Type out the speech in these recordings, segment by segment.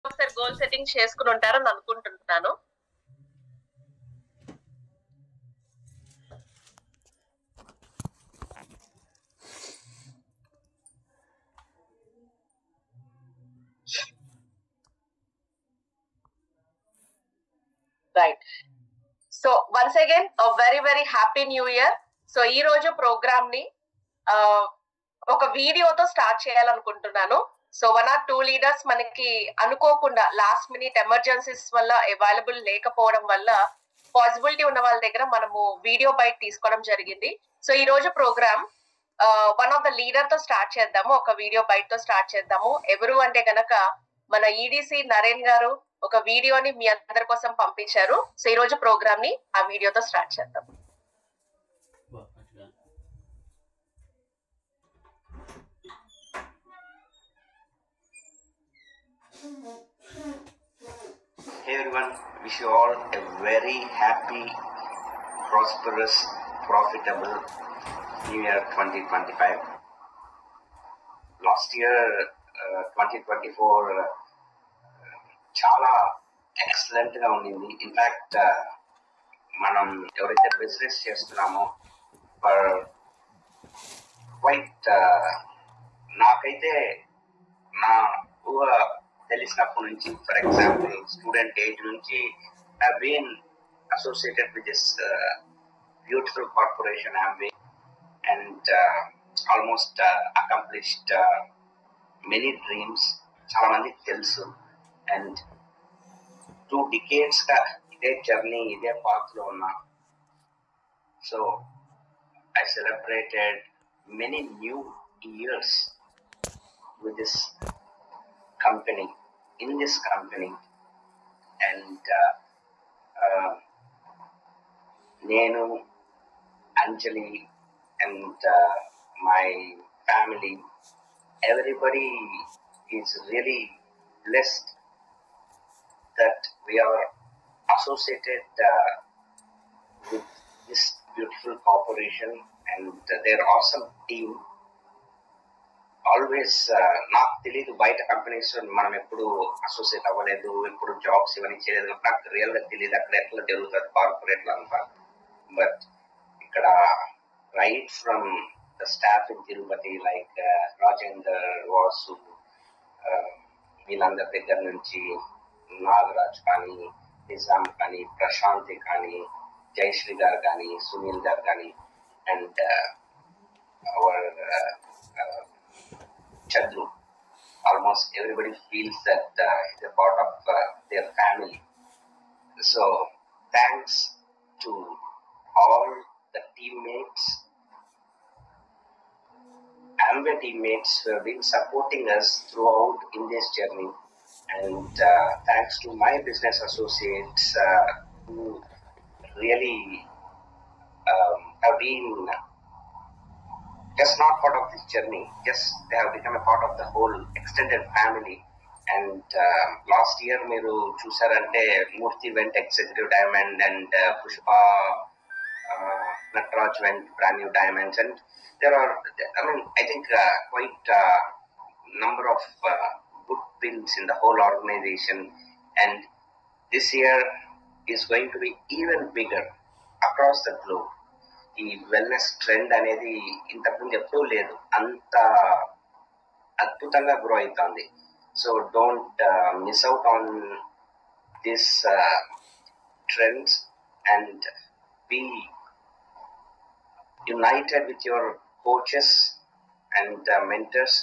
ఒకసారి goal setting చేసుకుని ఉంటారని అనుకుంటున్నాను. Right. So once again very very happy new year. So ఈ రోజు ప్రోగ్రామ్ ని ఒక వీడియోతో స్టార్ట్ చేయాలనుకుంటున్నాను. సో 1 or 2 లీడర్స్ మనకి అనుకోకుండా లాస్ట్ మినిట్ ఎమర్జెన్సీస్ వల్ల అవైలబుల్ లేకపోవడం వల్ల పాసిబిలిటీ ఉన్న వాళ్ళ దగ్గర మనము వీడియో బైట్ తీసుకోవడం జరిగింది. సో ఈ రోజు program one of the leader తో స్టార్ట్ చేద్దాము, ఒక వీడియో బైట్ తో స్టార్ట్ చేద్దాము. ఎవరు అంటే గనక మన ఈడీసీ నరేన్ గారు ఒక వీడియోని మీ అందరి కోసం పంపించారు. సో ఈ రోజు ప్రోగ్రామ్ ని ఆ వీడియోతో స్టార్ట్ చేద్దాం. Hey everyone, wish you all a very happy, prosperous, profitable New Year 2025. Last year 2024 చాలా ఎక్సలెంట్ గా ఉండింది. ఇన్ఫాక్ట్ మనం ఎవరైతే బిజినెస్ చేస్తున్నామో ఫర్ క్వైట్ నాకైతే నా ఊహ తెలిసినప్పటి నుంచి, ఫర్ ఎగ్జాంపుల్ స్టూడెంట్ ఏజ్ నుంచి I've been associated with this beautiful corporation Amway and almost accomplished many dreams. చాలా మందికి తెలుసు. అండ్ 2 decades గా ఇదే జర్నీ, ఇదే పాత్ లో ఉన్నా. So I celebrated many new years with this company, in this company, and Nenu, Anjali, and my family, everybody is really blessed that we are associated with this beautiful corporation and their awesome team. Always నాకు తెలియదు, బయట companies మనం ఎప్పుడు associate అవ్వలేదు, ఎప్పుడు jobs ఇవన్నీ చేయలేదు, నాకు రియల్ గా తెలియదు అక్కడ ఎట్లా జరుగుతుంది కార్పొరేట్ అంతా. బట్ ఇక్కడ right from the staff in Tirupati like Rajender, Vasu, వీళ్ళందరి దగ్గర నుంచి నాగరాజ్ కానీ, నిజాం కానీ, ప్రశాంతి కానీ, జయశ్రీ గారు కానీ, సునీల్ గారు కానీ, and hour Chandru, almost everybody feels that he's a part of their family. So thanks to all the teammates, Amway teammates who have been supporting us throughout in this journey, and thanks to my business associates who really have been just not part of this journey, just they have become a part of the whole extended family. And last year మీరు చూసారంటే మూర్తి went executive diamond and Pushpa Natraj went brand new diamonds, and there are, I think quite number of good wins in the whole organization, and this year is going to be even bigger across the globe. ఈ wellness trend అనేది ఇంతకుముందు ఎప్పుడూ లేదు, అంత అద్భుతంగా grow అవుతుంది. So don't miss out on this trends and be united with your coaches and mentors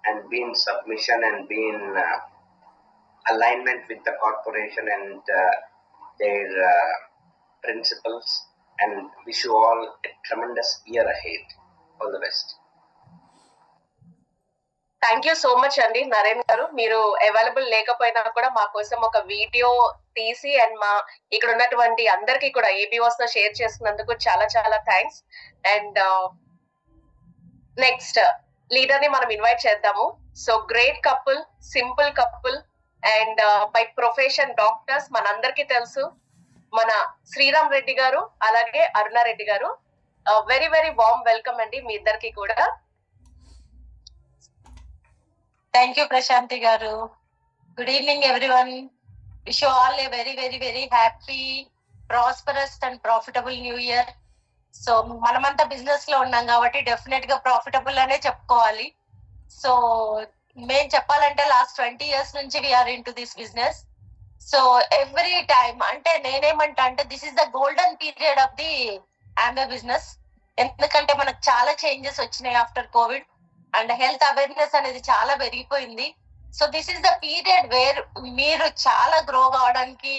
and be in submission and be in alignment with the corporation and their principles. And wish you all a tremendous year ahead. All the best. Thank you so much అండి నరేన్ గారు. మీరు available లేకపోయినా కూడా మా కోసం ఒక video తీసి and మా ఇక్కడ ఉన్నటువంటి అందరికీ కూడా ఏబిఓస్ తో షేర్ చేసినందుకు చాలా చాలా థ్యాంక్స్. అండ్ నెక్స్ట్ లీడర్ ని మనం ఇన్వైట్ చేద్దాము. So great couple, simple couple, and by profession doctors. మనందరికీ తెలుసు మన శ్రీరామ్ రెడ్డి గారు అలాగే అరుణారెడ్డి గారు. వెరీ వెరీ వార్మ్ వెల్కమ్ అండి మీ ఇద్దరికి కూడా. థ్యాంక్ యూ ప్రశాంతి గారు. Good evening, everyone. Wish you all a very, very, very happy, prosperous and profitable new year. So మనమంతా బిజినెస్ లో ఉన్నాం కాబట్టి డెఫినెట్ గా ప్రాఫిటబుల్ అనే చెప్పుకోవాలి. సో మేము చెప్పాలంటే లాస్ట్ 20 years నుంచి we are into this business. So every time అంటే నేనేమంటా అంటే this is the golden period of the Amway business. ఎందుకంటే మనకు చాలా చేంజెస్ వచ్చినాయి after COVID and health awareness అనేది చాలా పెరిగిపోయింది. So this is the period where మీరు చాలా గ్రో కావడానికి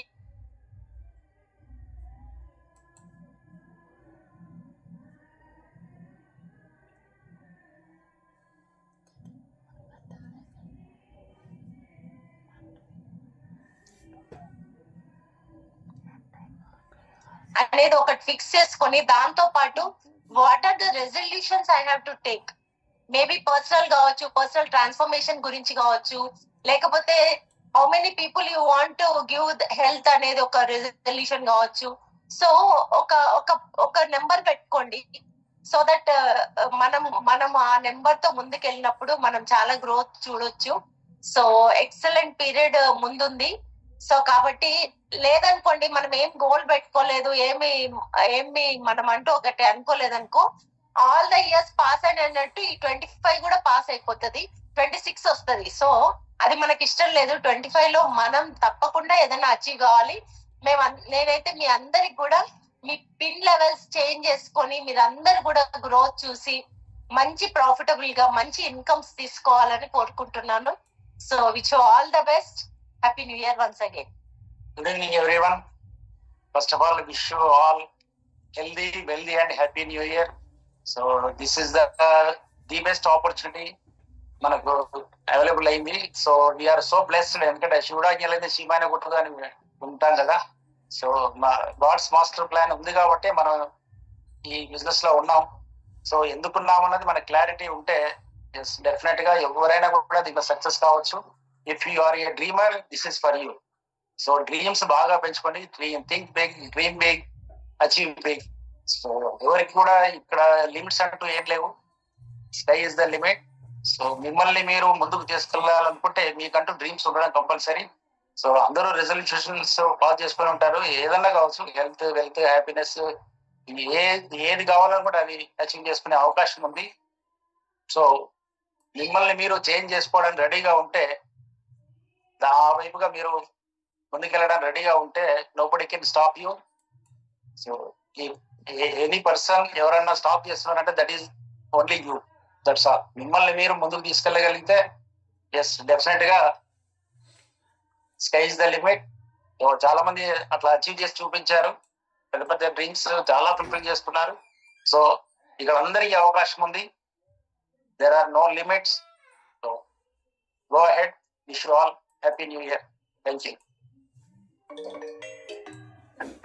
అనేది ఒకటి ఫిక్స్ చేసుకొని దాంతో పాటు what are the resolutions I have to take, maybe personal కావచ్చు, పర్సనల్ ట్రాన్స్ఫర్మేషన్ గురించి కావచ్చు, లేకపోతే how many people you want to give health అనేది ఒక రెజల్యూషన్ కావచ్చు. సో ఒక ఒక ఒక నెంబర్ పెట్టుకోండి. సో దట్ మనం ఆ నెంబర్ తో ముందుకు వెళ్ళినప్పుడు మనం చాలా గ్రోత్ చూడొచ్చు. సో ఎక్సలెంట్ పీరియడ్ ముందుంది. సో కాబట్టి లేదనుకోండి మనం ఏం గోల్ పెట్టుకోలేదు, ఏమి మనం అంటూ ఒకటి అనుకోలేదనుకో, ఆల్ ద ఇయర్స్ పాస్ అయినట్టు ఈ 25 కూడా పాస్ అయిపోతుంది, 26 వస్తుంది. సో అది మనకి ఇష్టం లేదు. 25 లో మనం తప్పకుండా ఏదైనా అచీవ్ కావాలి. నేనైతే మీ అందరికి కూడా మీ పిన్ లెవెల్స్ చేంజ్ చేసుకొని మీరందరు కూడా గ్రోత్ చూసి మంచి ప్రాఫిటబుల్ గా మంచి ఇన్కమ్స్ తీసుకోవాలని కోరుకుంటున్నాను. So which all the best. Happy new year once again. Good evening, everyone. First of all, wish you all healthy, wealthy, and happy New Year. So this is the best opportunity మనకు available అయింది. So we are so blessed. ఎందుకంటే శివుడాజ్ఞలైతే శివాని కొట్టుగా ఉంటాం కదా. So మా God's master plan ఉంది కాబట్టి మనం ఈ బిజినెస్ లో ఉన్నాం. సో ఎందుకున్నాం అన్నది మన క్లారిటీ ఉంటే డెఫినెట్ గా ఎవరైనా కూడా దీంట్లో సక్సెస్ కావచ్చు. If you are a dreamer, this is for you. So dreams బాగా పెంచుకోండి. Think big, dream big, achieve big. So ఎవరికి కూడా ఇక్కడ లిమిట్స్ అంటూ ఏం లేవు. Sky is the limit. So మిమ్మల్ని మీరు ముందుకు తీసుకెళ్లాలనుకుంటే మీకంటూ డ్రీమ్స్ ఉండడం కంపల్సరీ. సో అందరూ రెజల్యూషన్స్ పాస్ చేసుకుని ఉంటారు. ఏదన్నా కావచ్చు, హెల్త్, వెల్త్, హ్యాపీనెస్, ఏది కావాలనుకుంటే అది అచీవ్ చేసుకునే అవకాశం ఉంది. సో మిమ్మల్ని మీరు చేంజ్ చేసుకోవడానికి రెడీగా ఉంటే, ఆ వైపుగా మీరు ముందుకెళ్ళడానికి రెడీగా ఉంటే nobody can stop you. So any person ఎవరన్నా స్టాప్ చేస్తున్నారంటే that is only you. That's all. మిమ్మల్ని మీరు ముందుకు తీసుకెళ్ళగలిగితే ఎస్ డెఫినెట్ గా స్కై ఇస్ ద లిమిట్. చాలా మంది అట్లా అచీవ్ చేసి చూపించారు. పెద్ద పెద్ద డ్రీమ్స్ చాలా ఫుల్ఫిల్ చేసుకున్నారు. సో ఇక్కడ అందరికీ అవకాశం ఉంది. There are no limits. So go ahead. Wish you all happy new year. Thank you.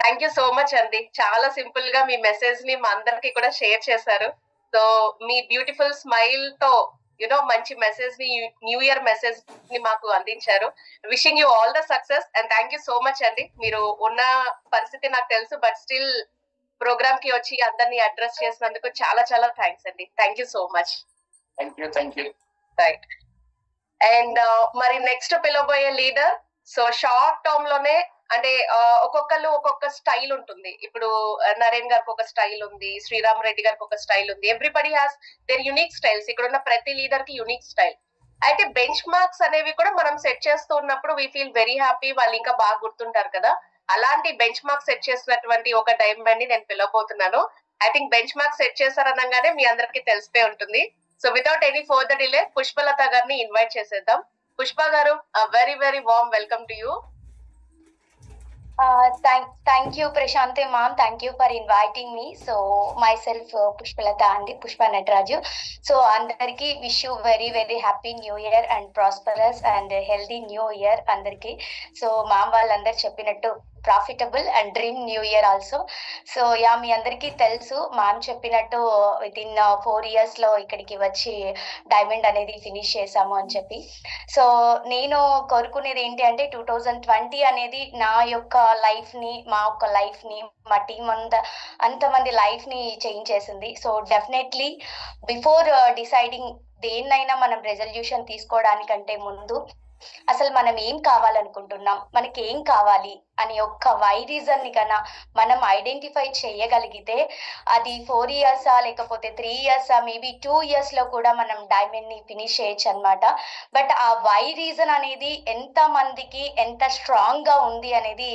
Thank you so much అండి. చాలా సింపుల్ గా మీ మెసేజ్ ని మా అందరికి కూడా షేర్ చేశారు. సో మీ బ్యూటిఫుల్ స్మైల్ తో మంచి మెసేజ్ ని, న్యూ ఇయర్ మెసేజ్ ని మాకు అందించారు. Wishing you all the success and thank you so much అండి. మీరు ఉన్న పరిస్థితి నాకు తెలుసు, బట్ స్టిల్ ప్రోగ్రామ్ కి వచ్చి అందరినీ అడ్రస్ చేసినందుకు చాలా చాలా థ్యాంక్స్ అండి. Thank you so much. Thank you. Right. And మరి నెక్స్ట్ పిలవబోయే లీడర్. సో షార్ట్ టర్మ్ లోనే అంటే ఒక్కొక్కరు ఒక్కొక్క స్టైల్ ఉంటుంది. ఇప్పుడు నరేన్ గారికి ఒక స్టైల్ ఉంది, శ్రీరామ్ రెడ్డి గారికి ఒక స్టైల్ ఉంది. Everybody has their unique styles. ఇక్కడ ఉన్న ప్రతి లీడర్ కి యునిక్ స్టైల్. అయితే బెంచ్ మార్క్స్ అనేవి కూడా మనం సెట్ చేస్తూ ఉన్నప్పుడు వీ ఫీల్ వెరీ హ్యాపీ. వాళ్ళు ఇంకా బాగా గుర్తుంటారు కదా. అలాంటి బెంచ్ మార్క్స్ సెట్ చేసినటువంటి ఒక టైం బండి నేను పిలవబోతున్నాను. I think benchmarks set చేశారనగానే మీ అందరికి తెలిసిపోయి ఉంటుంది. So without any further delay Pushpalatha గారిని ఇన్వైట్ చేసేద్దాం. పుష్ప గారు, very very warm welcome to you. Thank you, Prashanti ma'am. Thank you for inviting me. So myself Pushpalata and Pushpa Nataraju. So andarki wish you very very happy new year and prosperous and healthy new year andarki. So ma'am vallandaru cheppinattu profitable and dream new year also. So ya మీ అందరికీ తెలుసు ma'am చెప్పినట్టు within 4 years లో ఇక్కడికి వచ్చి diamond అనేది finish చేసాము అని చెప్పి. సో నేను కోరుకునేది ఏంటి అంటే 2020 అనేది నా యొక్క లైఫ్ ని, మా యొక్క లైఫ్ ని, మా టీం అంతమంది లైఫ్ ని చేంజ్ చేసింది. సో డెఫినెట్లీ బిఫోర్ డిసైడింగ్ దేన్నైనా మనం రెజల్యూషన్ తీసుకోవడానికంటే ముందు అసలు మనం ఏం కావాలనుకుంటున్నాం, మనకి ఏం కావాలి అని ఒక్క వై రీజన్ ని కన్నా మనం ఐడెంటిఫై చేయగలిగితే అది 4 years లేకపోతే 3 years మేబీ 2 years లో కూడా మనం డైమండ్ ని ఫినిష్ చేయొచ్చు అనమాట. బట్ ఆ వై రీజన్ అనేది ఎంత మందికి ఎంత స్ట్రాంగ్ గా ఉంది అనేది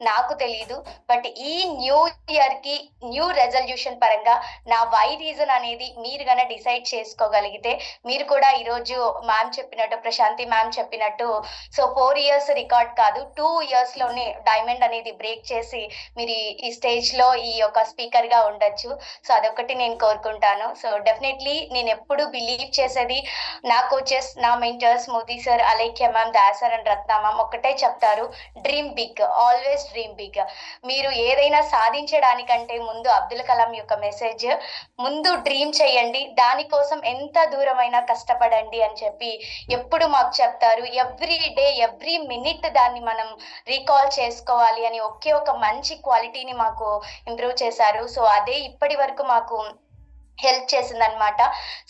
నాకు తెలియదు. బట్ ఈ న్యూ ఇయర్ కి న్యూ రెజల్యూషన్ పరంగా నా వై రీజన్ అనేది మీరు గన డిసైడ్ చేసుకోగలిగితే, మీరు కూడా ఈరోజు మ్యామ్ చెప్పినట్టు, ప్రశాంతి మ్యామ్ చెప్పినట్టు, సో 4 years రికార్డ్ కాదు, 2 years లోనే డైమండ్ అనేది బ్రేక్ చేసి మీరు ఈ స్టేజ్ లో ఈ యొక్క స్పీకర్ గా ఉండొచ్చు. సో అదొకటి నేను కోరుకుంటాను. సో డెఫినెట్లీ నేను ఎప్పుడు బిలీవ్ చేసేది, నా కోచెస్, నా mentors Modi sir, Alekhya ma'am, దాసర్ అండ్ రత్న మ్యామ్ ఒకటే చెప్తారు, dream big, always dream big. మీరు ఏదైనా సాధించడానికంటే ముందు అబ్దుల్ కలాం యొక్క మెసేజ్, ముందు డ్రీమ్ చేయండి, దానికోసం ఎంత దూరమైనా కష్టపడండి అని చెప్పి ఎప్పుడు మాకు చెప్తారు. ఎవ్రీ డే ఎవ్రీ మినిట్ దాన్ని మనం రీకాల్ చేసుకోవాలి అని ఒకే ఒక మంచి క్వాలిటీని మాకు ఇంప్రూవ్ చేశారు. సో అదే ఇప్పటి వరకు మాకు హెల్ప్ చేసింది అనమాట.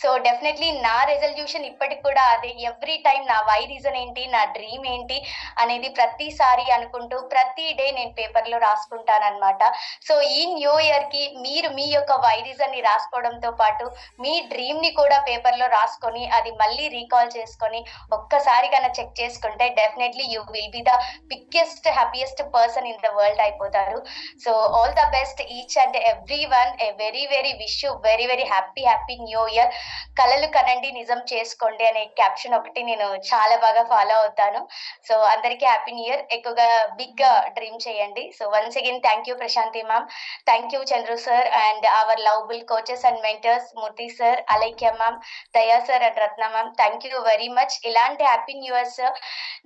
సో డెఫినెట్లీ నా రెజల్యూషన్ ఇప్పటికి కూడా అదే, ఎవ్రీ టైం నా వై రీజన్ ఏంటి, నా డ్రీమ్ ఏంటి అనేది ప్రతిసారి అనుకుంటూ ప్రతి డే నేను పేపర్లో రాసుకుంటాను అనమాట. సో ఈ న్యూ ఇయర్ కి మీరు మీ యొక్క వై రీజన్ ని రాసుకోవడంతో పాటు మీ డ్రీమ్ ని కూడా పేపర్లో రాసుకొని అది మళ్ళీ రీకాల్ చేసుకొని ఒక్కసారి కన్నా చెక్ చేసుకుంటే definitely you will be the biggest happiest person in the world అయిపోతారు. So all the best each and every one. A very very wish you very very happy new year. కలలు కనండి, నిజం చేసుకోండి అనే క్యాప్షన్ ఒకటి నేను చాలా బాగా ఫాలో అవుతాను. సో అందరికీ హ్యాపీ న్యూ ఇయర్. ఎక్కువగా బిగ్ డ్రీమ్ చేయండి. So once again thank you Prashanthi ma'am, thank you Chandru sir and our lovable coaches and mentors Murthy sir, Alaikya ma'am, Daya sir and Ratna ma'am, thank you very much. ఇలాంటి happy new years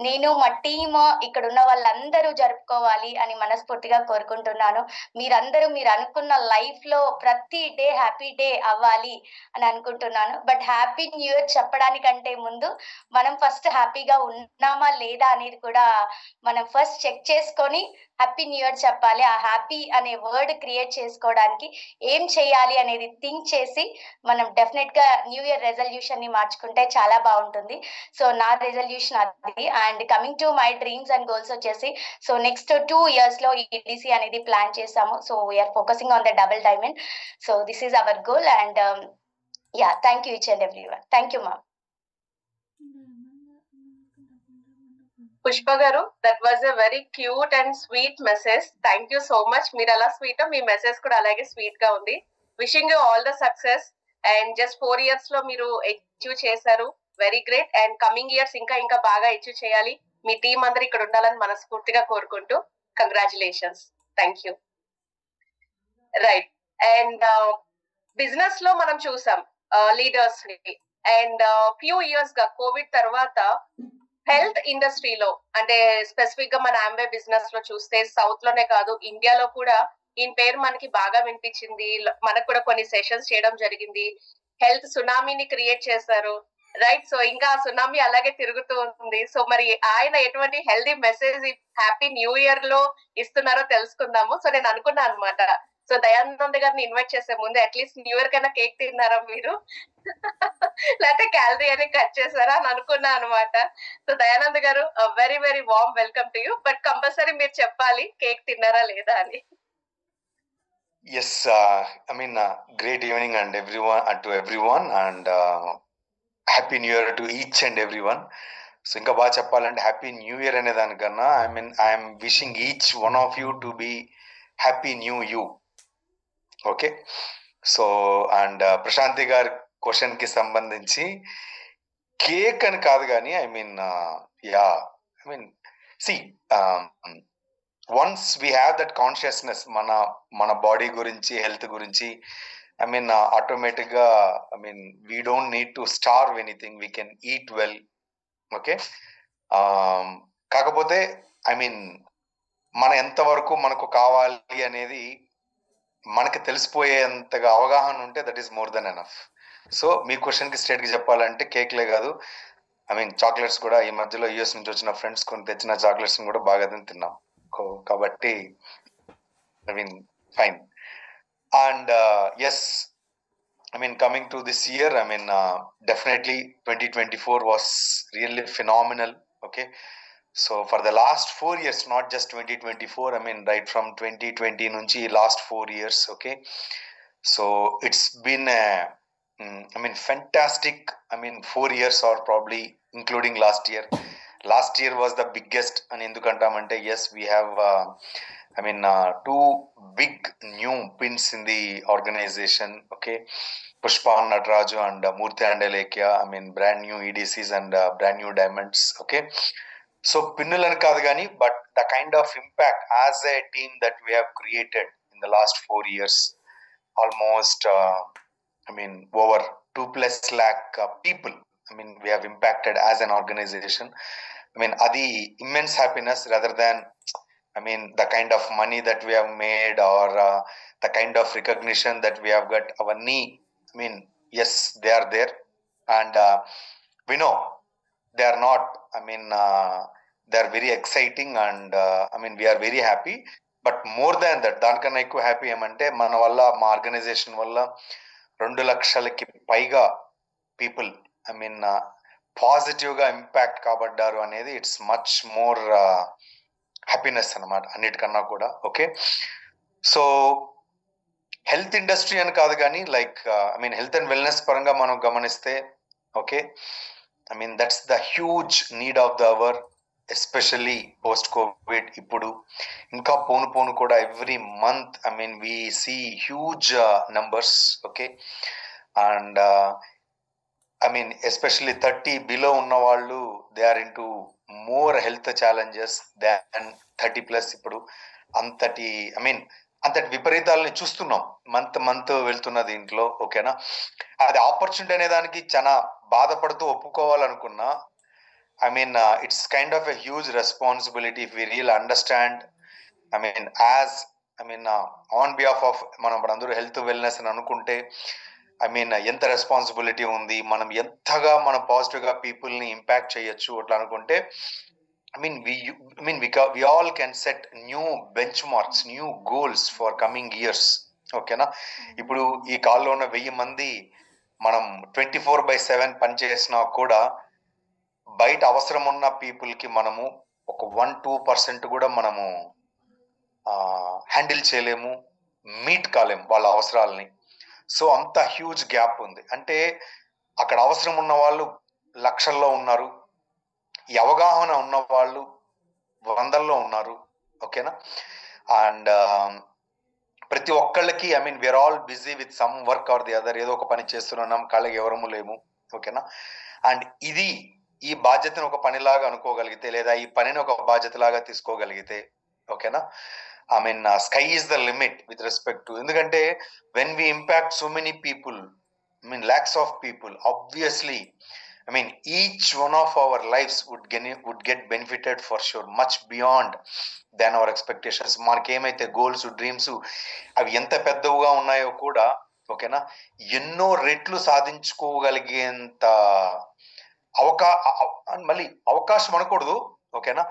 నేను మా team ఇక్కడ ఉన్న వాళ్ళందరూ జరుపుకోవాలి అని మనస్ఫూర్తిగా కోరుకుంటున్నాను. మీరందరూ మీరు అనుకున్న లైఫ్ లో ప్రతి డే హ్యాపీ డే అవ్వాలి అని అనుకుంటున్నాను. బట్ హ్యాపీ న్యూ ఇయర్ చెప్పడానికంటే ముందు మనం ఫస్ట్ హ్యాపీగా ఉన్నామా లేదా అనేది కూడా మనం ఫస్ట్ చెక్ చేసుకొని హ్యాపీ న్యూ ఇయర్ చెప్పాలి. ఆ హ్యాపీ అనే వర్డ్ క్రియేట్ చేసుకోవడానికి ఏం చేయాలి అనేది థింక్ చేసి మనం డెఫినెట్ గా న్యూ ఇయర్ రెజల్యూషన్ ని మార్చుకుంటే చాలా బాగుంటుంది. సో నా రెజల్యూషన్ అది. And coming to my dreams and goals వచ్చేసి, సో నెక్స్ట్ 2 years లో ఈడిసి అనేది ప్లాన్ చేసాము. So we are focusing on the double diamond. So this is our goal and ya, thank you each and every one. Thank you ma'am. Pushpa గారు, that was a very cute and sweet message. Thank you so much. మీరు అలా sweet, మీ message కూడా అలాగే sweet గా ఉంది. Wishing you all the success. And just 4 years లో మీరు achieve చేశారు, very great. And coming years ఇంకా ఇంకా బాగా అచీవ్ చేయాలి. మీ టీం అందరూ ఇక్కడ ఉండాలని మనస్ఫూర్తిగా కోరుకుంటూ congratulations. Thank you. Right. And business లో మనం చూసాం లీడర్స్ ని. అండ్ ఫ్యూ ఇయర్స్ గా కోవిడ్ తర్వాత హెల్త్ ఇండస్ట్రీలో, అంటే స్పెసిఫిక్ గా మన ఆంబే బిజినెస్ లో చూస్తే సౌత్ లోనే కాదు ఇండియాలో కూడా ఈయన పేరు మనకి బాగా వినిపించింది. మనకు కూడా కొన్ని సెషన్స్ చేయడం జరిగింది. హెల్త్ సునామీని క్రియేట్ చేశారు, రైట్? సో ఇంకా ఆ సునామీ అలాగే తిరుగుతూ ఉంది. సో మరి ఆయన ఎటువంటి healthy message happy new year లో ఇస్తున్నారో తెలుసుకుందాము. సో నేను అనుకున్నాను అనమాట, సో దయానంద్ గారిని ఇన్వైట్ చేసే ముందు అట్లీస్ట్ న్యూ ఇయర్ కైనా కేక్ తిన్నారా మీరు, లేకపోతే క్యాలరీ అని కట్ చేశారా అని అనుకున్నా అనమాట. సో దయానంద్ గారు, very very warm welcome to you. But compulsory మీరు చెప్పాలి కేక్ తిన్నారా లేదా అని. Yes, I mean, great evening and everyone and happy new year to each and everyone. So ఇంకా బాగా చెప్పాలంటే హ్యాపీ న్యూ ఇయర్ అనే దానికన్నా I'm wishing each one of you to be happy new you. Okay, so and Prashanti గారి question కి సంబంధించి cake అని కాదు కానీ once we have that consciousness మన బాడీ గురించి, హెల్త్ గురించి, ఆటోమేటిక్ గా we don't need to starve anything, we can eat well. Okay, కాకపోతే మన ఎంతవరకు మనకు కావాలి అనేది మనకి తెలిసిపోయేంతగా అవగాహన ఉంటే that is more than enough. So me question కి స్ట్రేట్ గా చెప్పాలంటే కేక్లే కాదు, చాక్లెట్స్ కూడా ఈ మధ్యలో యూఎస్ నుంచి వచ్చిన ఫ్రెండ్స్ కొని తెచ్చిన చాక్లెట్స్ కూడా బాగా తిన్నాం కాబట్టి fine. And yes, coming to this year, definitely 2024 was really phenomenal. Okay, so for the last 4 years, not just 2024, I mean right from 2020 nunchi last 4 years. Okay, so it's been a I mean fantastic, I mean 4 years, or probably including last year. Last year was the biggest, and endukantamante, yes, we have I mean two big new pins in the organization. Okay, Pushpa Nataraju and Murthy and Lekya, I mean brand new EDCs and brand new diamonds. Okay, so pinnulan kaadu gani, but the kind of impact as a team that we have created in the last 4 years, almost I mean over 2+ lakh people, I mean we have impacted as an organization. I mean adi immense happiness, rather than I mean the kind of money that we have made, or the kind of recognition that we have got. Our knee, I mean yes, they are there, and we know they are not, I mean they are very exciting, and I mean we are very happy. But more than that, దానికన్నా ఎక్కువ happy ఏమంటే మన వల్ల, మా organisation వల్ల 2 లక్షలకి పైగా people, I mean positive గా ఇంపాక్ట్ కాబడ్డారు అనేది ఇట్స్ మచ్ మోర్ హ్యాపీనెస్ అన్నమాట, అన్నిటికన్నా కూడా. ఓకే, సో హెల్త్ ఇండస్ట్రీ అని కాదు కానీ, like I mean health and wellness పరంగా మనం గమనిస్తే, okay, I mean that's the huge need of the hour, especially post COVID. ఇప్పుడు ఇంకా పోను పోను కూడా every month, I mean we see huge numbers. Okay, and I mean especially 30 below ఉన్న వాళ్ళు, they are into more health challenges than 30+. ఇప్పుడు అంతటి, I mean అంతటి విపరీతాలని చూస్తున్నాం month వెళ్తున్న దీంట్లో. ఓకేనా, అది ఆపర్చునిటీ అనే దానికి చాలా బాధపడుతూ ఒప్పుకోవాలనుకున్నా, I mean it's kind of a huge responsibility if we real understand. I mean as I mean on behalf of మనం ఇప్పుడు అందరూ హెల్త్ వెల్నెస్ అని అనుకుంటే, ఐ మీన్ ఎంత రెస్పాన్సిబిలిటీ ఉంది, మనం ఎంతగా మనం పాజిటివ్ గా పీపుల్ ని ఇంపాక్ట్ చేయొచ్చు అట్లా అనుకుంటే, I mean we all can set new benchmarks, new goals for coming years. ఓకేనా, ఇప్పుడు ఈ కాల్లో ఉన్న 1000 మంది మనం 24/7 పనిచేసినా కూడా, బయట అవసరం ఉన్న పీపుల్ కి మనము ఒక 1-2% కూడా మనము హ్యాండిల్ చేయలేము, మీట్ కాలేము వాళ్ళ అవసరాలని. సో అంత హ్యూజ్ గ్యాప్ ఉంది. అంటే అక్కడ అవసరం ఉన్న వాళ్ళు లక్షల్లో ఉన్నారు, ఈ అవగాహన ఉన్న వాళ్ళు 100లో ఉన్నారు. ఓకేనా, అండ్ ప్రతి ఒక్కళ్ళకి, I mean we are all busy with some work or the other, ఏదో ఒక పని చేస్తున్నాం, కాళ్ళకి ఎవరము లేము. ఓకేనా, అండ్ ఈ బాధ్యతను ఒక పనిలాగా అనుకోగలిగితే, లేదా ఈ పనిని ఒక బాధ్యతలాగా తీసుకోగలిగితే, ఓకేనా, I mean sky is the limit with respect to. ఎందుకంటే when we impact so many people, I mean lakhs of people, obviously I mean each one of our lives would get benefited for sure, much beyond than our expectations. మనకి ఏమైతే goals, dreams అవి ఎంత పెద్దవిగా ఉన్నాయో కూడా, ఓకేనా, ఎన్నో రెట్లు సాధించుకోగలిగేంత మళ్ళీ అవకాశం అనకూడదు, ఓకేనా,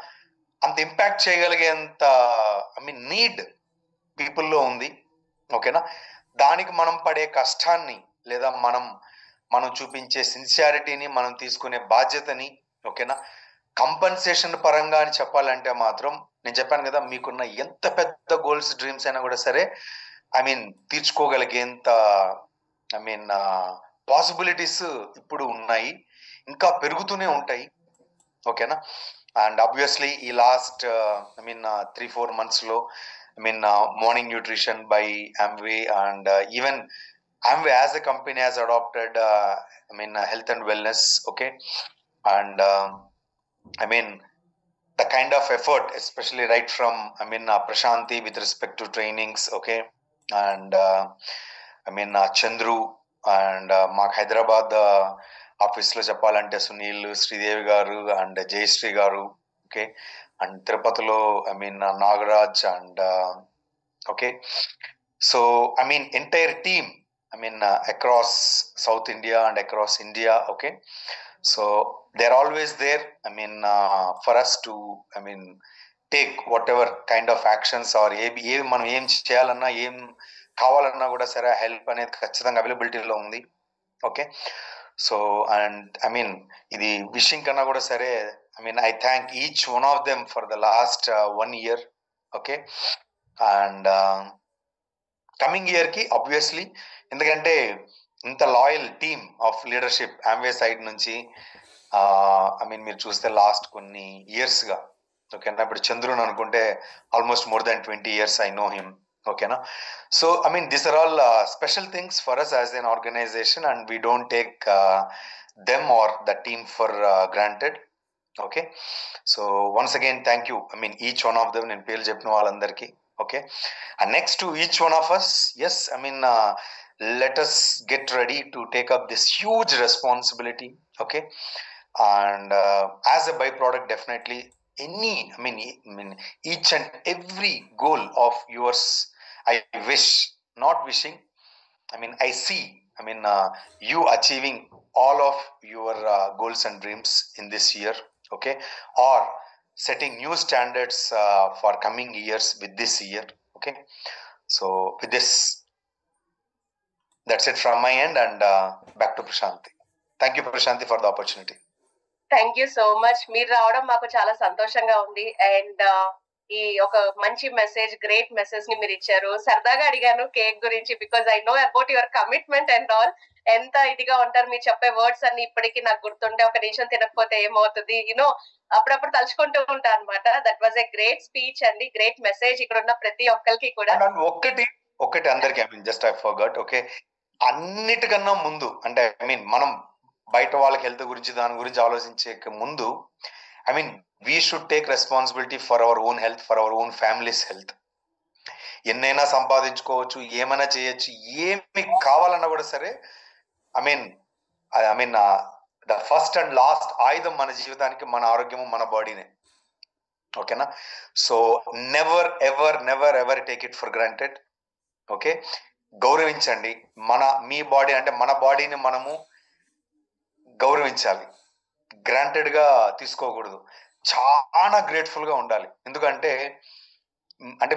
అంత ఇంపాక్ట్ చేయగలిగేంత ఐ మీన్ నీడ్ పీపుల్లో ఉంది. ఓకేనా, దానికి మనం పడే కష్టాన్ని, లేదా మనం చూపించే సిన్సియారిటీని, మనం తీసుకునే బాధ్యతని, ఓకేనా, కంపన్సేషన్ పరంగా అని చెప్పాలంటే మాత్రం, నేను చెప్పాను కదా, మీకున్న ఎంత పెద్ద గోల్స్, డ్రీమ్స్ అయినా కూడా సరే, ఐ మీన్ తీర్చుకోగలిగేంత ఐ మీన్ పాసిబిలిటీస్ ఇప్పుడు ఉన్నాయి, ఇంకా పెరుగుతూనే ఉంటాయి. ఓకేనా, అండ్ ఆబ్వియస్లీ ఈ లాస్ట్ ఐ మీన్ 3-4 months-లో I mean morning nutrition by Amway, and even Amway as a company has adopted I mean health and wellness. Okay, and I mean the kind of effort, especially right from I mean Prashanti with respect to trainings. Okay, and I mean Chandru, and మాకు హైదరాబాద్ ఆఫీస్లో చెప్పాలంటే సునీల్, శ్రీదేవి గారు and Jayashree గారు. Okay, and తిరుపతిలో I mean Nagaraj, and okay, so I mean entire team, I mean across South India and across India. Okay, so they're always there, I mean for us to I mean take whatever kind of actions, or మనం ఏం చేయాలన్నా, ఏం కావాలన్నా కూడా సరే, help అనేది ఖచ్చితంగా అవైలబిలిటీలో ఉంది. Okay, so and I mean ఇది విషయం కన్నా కూడా సరే, I thank each one of them for the last 1 year. Okay, and coming year ki obviously ఎందుకంటే ఇంత loyal team of leadership Amway side నుంచి మీరు చూస్తే లాస్ట్ కొన్ని ఇయర్స్ గా ఓకేనా, ఇప్పుడు చంద్రుని అనుకుంటే almost more than 20 years I know him. ఓకేనా, so these are all special things for us as an organization, and we don't take them or the team for granted. Okay, so once again thank you. Each one of them నేను పేర్లు చెప్పిన వాళ్ళందరికీ. Okay, and next to each one of us, yes, let us get ready to take up this huge responsibility. Okay, and as a byproduct, definitely any each and every goal of yours, I wish, not wishing, I see you achieving all of your goals and dreams in this year. Okay, or setting new standards for coming years with this year. Okay, so with this, that's it from my end, and back to Prashanti. Thank you, Prashanti, for the opportunity. Thank you so much. మీరు రావడం మాకు చాలా సంతోషంగా ఉంది. And ఈ ఒక మంచి message, great message ని మీరు ఇచ్చారు. సరదాగా అడిగాను కేక్ గురించి, because I know about your commitment and all. ఎంత ఇదిగా ఉంటారు, మీరు చెప్పే వర్డ్స్ అన్ని ఇప్పటికీ నాకు గుర్తుంటే, ఒక నిమిషం తినకపోతే ఏమవుతుంది, అప్పుడప్పుడు తలుచుకుంటూ ఉంటా అనమాట. That was a great speech అండి, గ్రేట్ మెసేజ్ ఇక్కడ ఉన్న ప్రతి ఒక్కరికి కూడా. ఒకటి అందరికి జస్ట్ ఐ ఫర్గాట్. ఓకే, అన్నిటికన్నా ముందు అంటే మనం బయట వాళ్ళకి హెల్త్ గురించి దాని గురించి ఆలోచించే ముందు we should take responsibility for our own health, for our own family's health. ఎన్నైనా సంపాదించుకోవచ్చు, ఏమైనా చేయొచ్చు, ఏమి కావాలన్నా కూడా సరే ద ఫస్ట్ అండ్ లాస్ట్ ఆయుధం మన జీవితానికి మన ఆరోగ్యము, మన బాడీనే. ఓకేనా, so never ever take it for granted. Okay, గౌరవించండి మీ బాడీ, అంటే మన బాడీని మనము గౌరవించాలి, గ్రాంటెడ్ గా తీసుకోకూడదు, చాలా గ్రేట్ఫుల్ గా ఉండాలి. ఎందుకంటే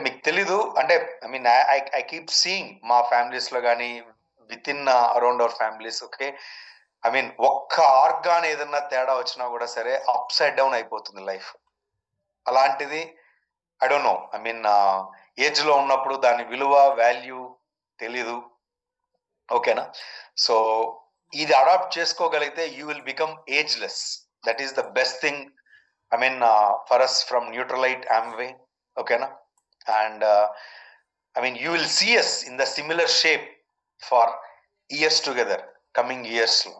మీకు తెలీదు, అంటే ఐ కీప్ సీయింగ్ మా ఫ్యామిలీస్ లో కానీ with in around our families. Okay, ఒక్క ఆర్గాన్ ఏదన్నా తేడా వచ్చినా కూడా సరే అప్ సైడ్ డౌన్ అయిపోతుంది లైఫ్. అలాంటిది ఐ డోంట్ నో, ఏజ్ లో ఉన్నప్పుడు దాని విలువ, వాల్యూ తెలీదు. ఓకేనా, సో ఇది అడాప్ట్ చేసుకోగలిగితే you will become ageless. That is the best thing for us from Nutrilite Amway. ఓకేనా, and you will see us in the similar shape for years together, coming years లో.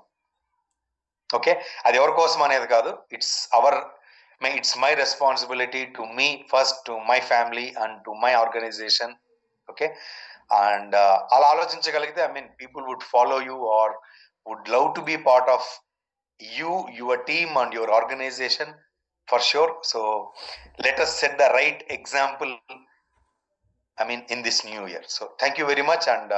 Okay, అది ఎవరి కోసం అనేది కాదు, it's my responsibility to me first, to my family and to my organization. Okay, and అలా ఆలోచించగలిగితే people would follow you or would love to be part of you, your team and your organization for sure. So let us set the right example in this new year. So thank you very much, and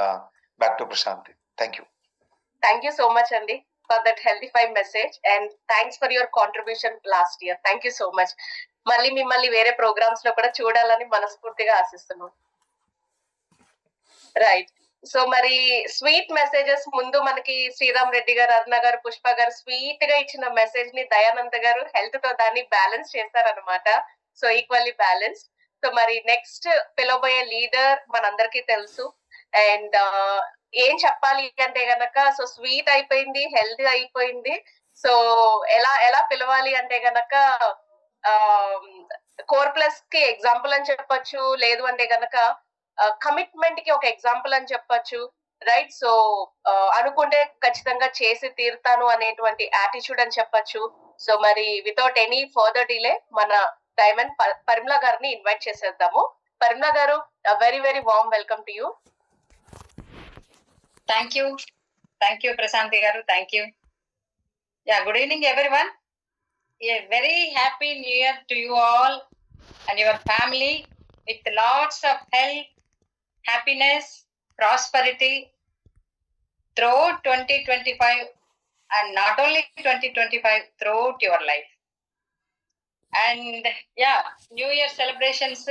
back to Prashanti. Thank you so much Andy for that healthified message, and thanks for your contribution last year. Thank you so much. మళ్ళీ మిమ్మల్ని వేరే programmes లో కూడా చూడాలని మనస్ఫూర్తిగా ఆశిస్తున్నాను. Right, so మరి sweet messages ముందు మనకి శ్రీరామ్ రెడ్డి గారు, అరుణ గారు, పుష్ప గారు స్వీట్ గా ఇచ్చిన మెసేజ్ ని దయానంద గారు హెల్త్ తో దాన్ని బ్యాలెన్స్ చేస్తారనమాట. So equally balance. సో మరి నెక్స్ట్ పిలవబోయే లీడర్ మనందరికీ తెలుసు. అండ్ ఏం చెప్పాలి అంటే గనక, సో స్వీట్ అయిపోయింది, హెల్తీ అయిపోయింది. సో ఎలా పిలవాలి అంటే గనక కోర్ ప్లస్ కి ఎగ్జాంపుల్ అని చెప్పొచ్చు, లేదు అంటే గనక కమిట్మెంట్ కి ఒక ఎగ్జాంపుల్ అని చెప్పొచ్చు. రైట్, సో అనుకుంటే ఖచ్చితంగా చేసి తీరుతాను అనేటువంటి యాటిట్యూడ్ అని చెప్పొచ్చు. సో మరి వితౌట్ ఎనీ ఫర్దర్ డిలే మన డైమండ్ పరిమళ గారిని ఇన్వైట్ చేసేద్దాము. పరిమళ గారు, very very warm welcome to you. Thank you Prashanthi గారు, thank you. Good evening everyone. A very happy new year to you all and your family, with lots of health, happiness, prosperity throughout 2025, and not only 2025, throughout your life. And new year celebrations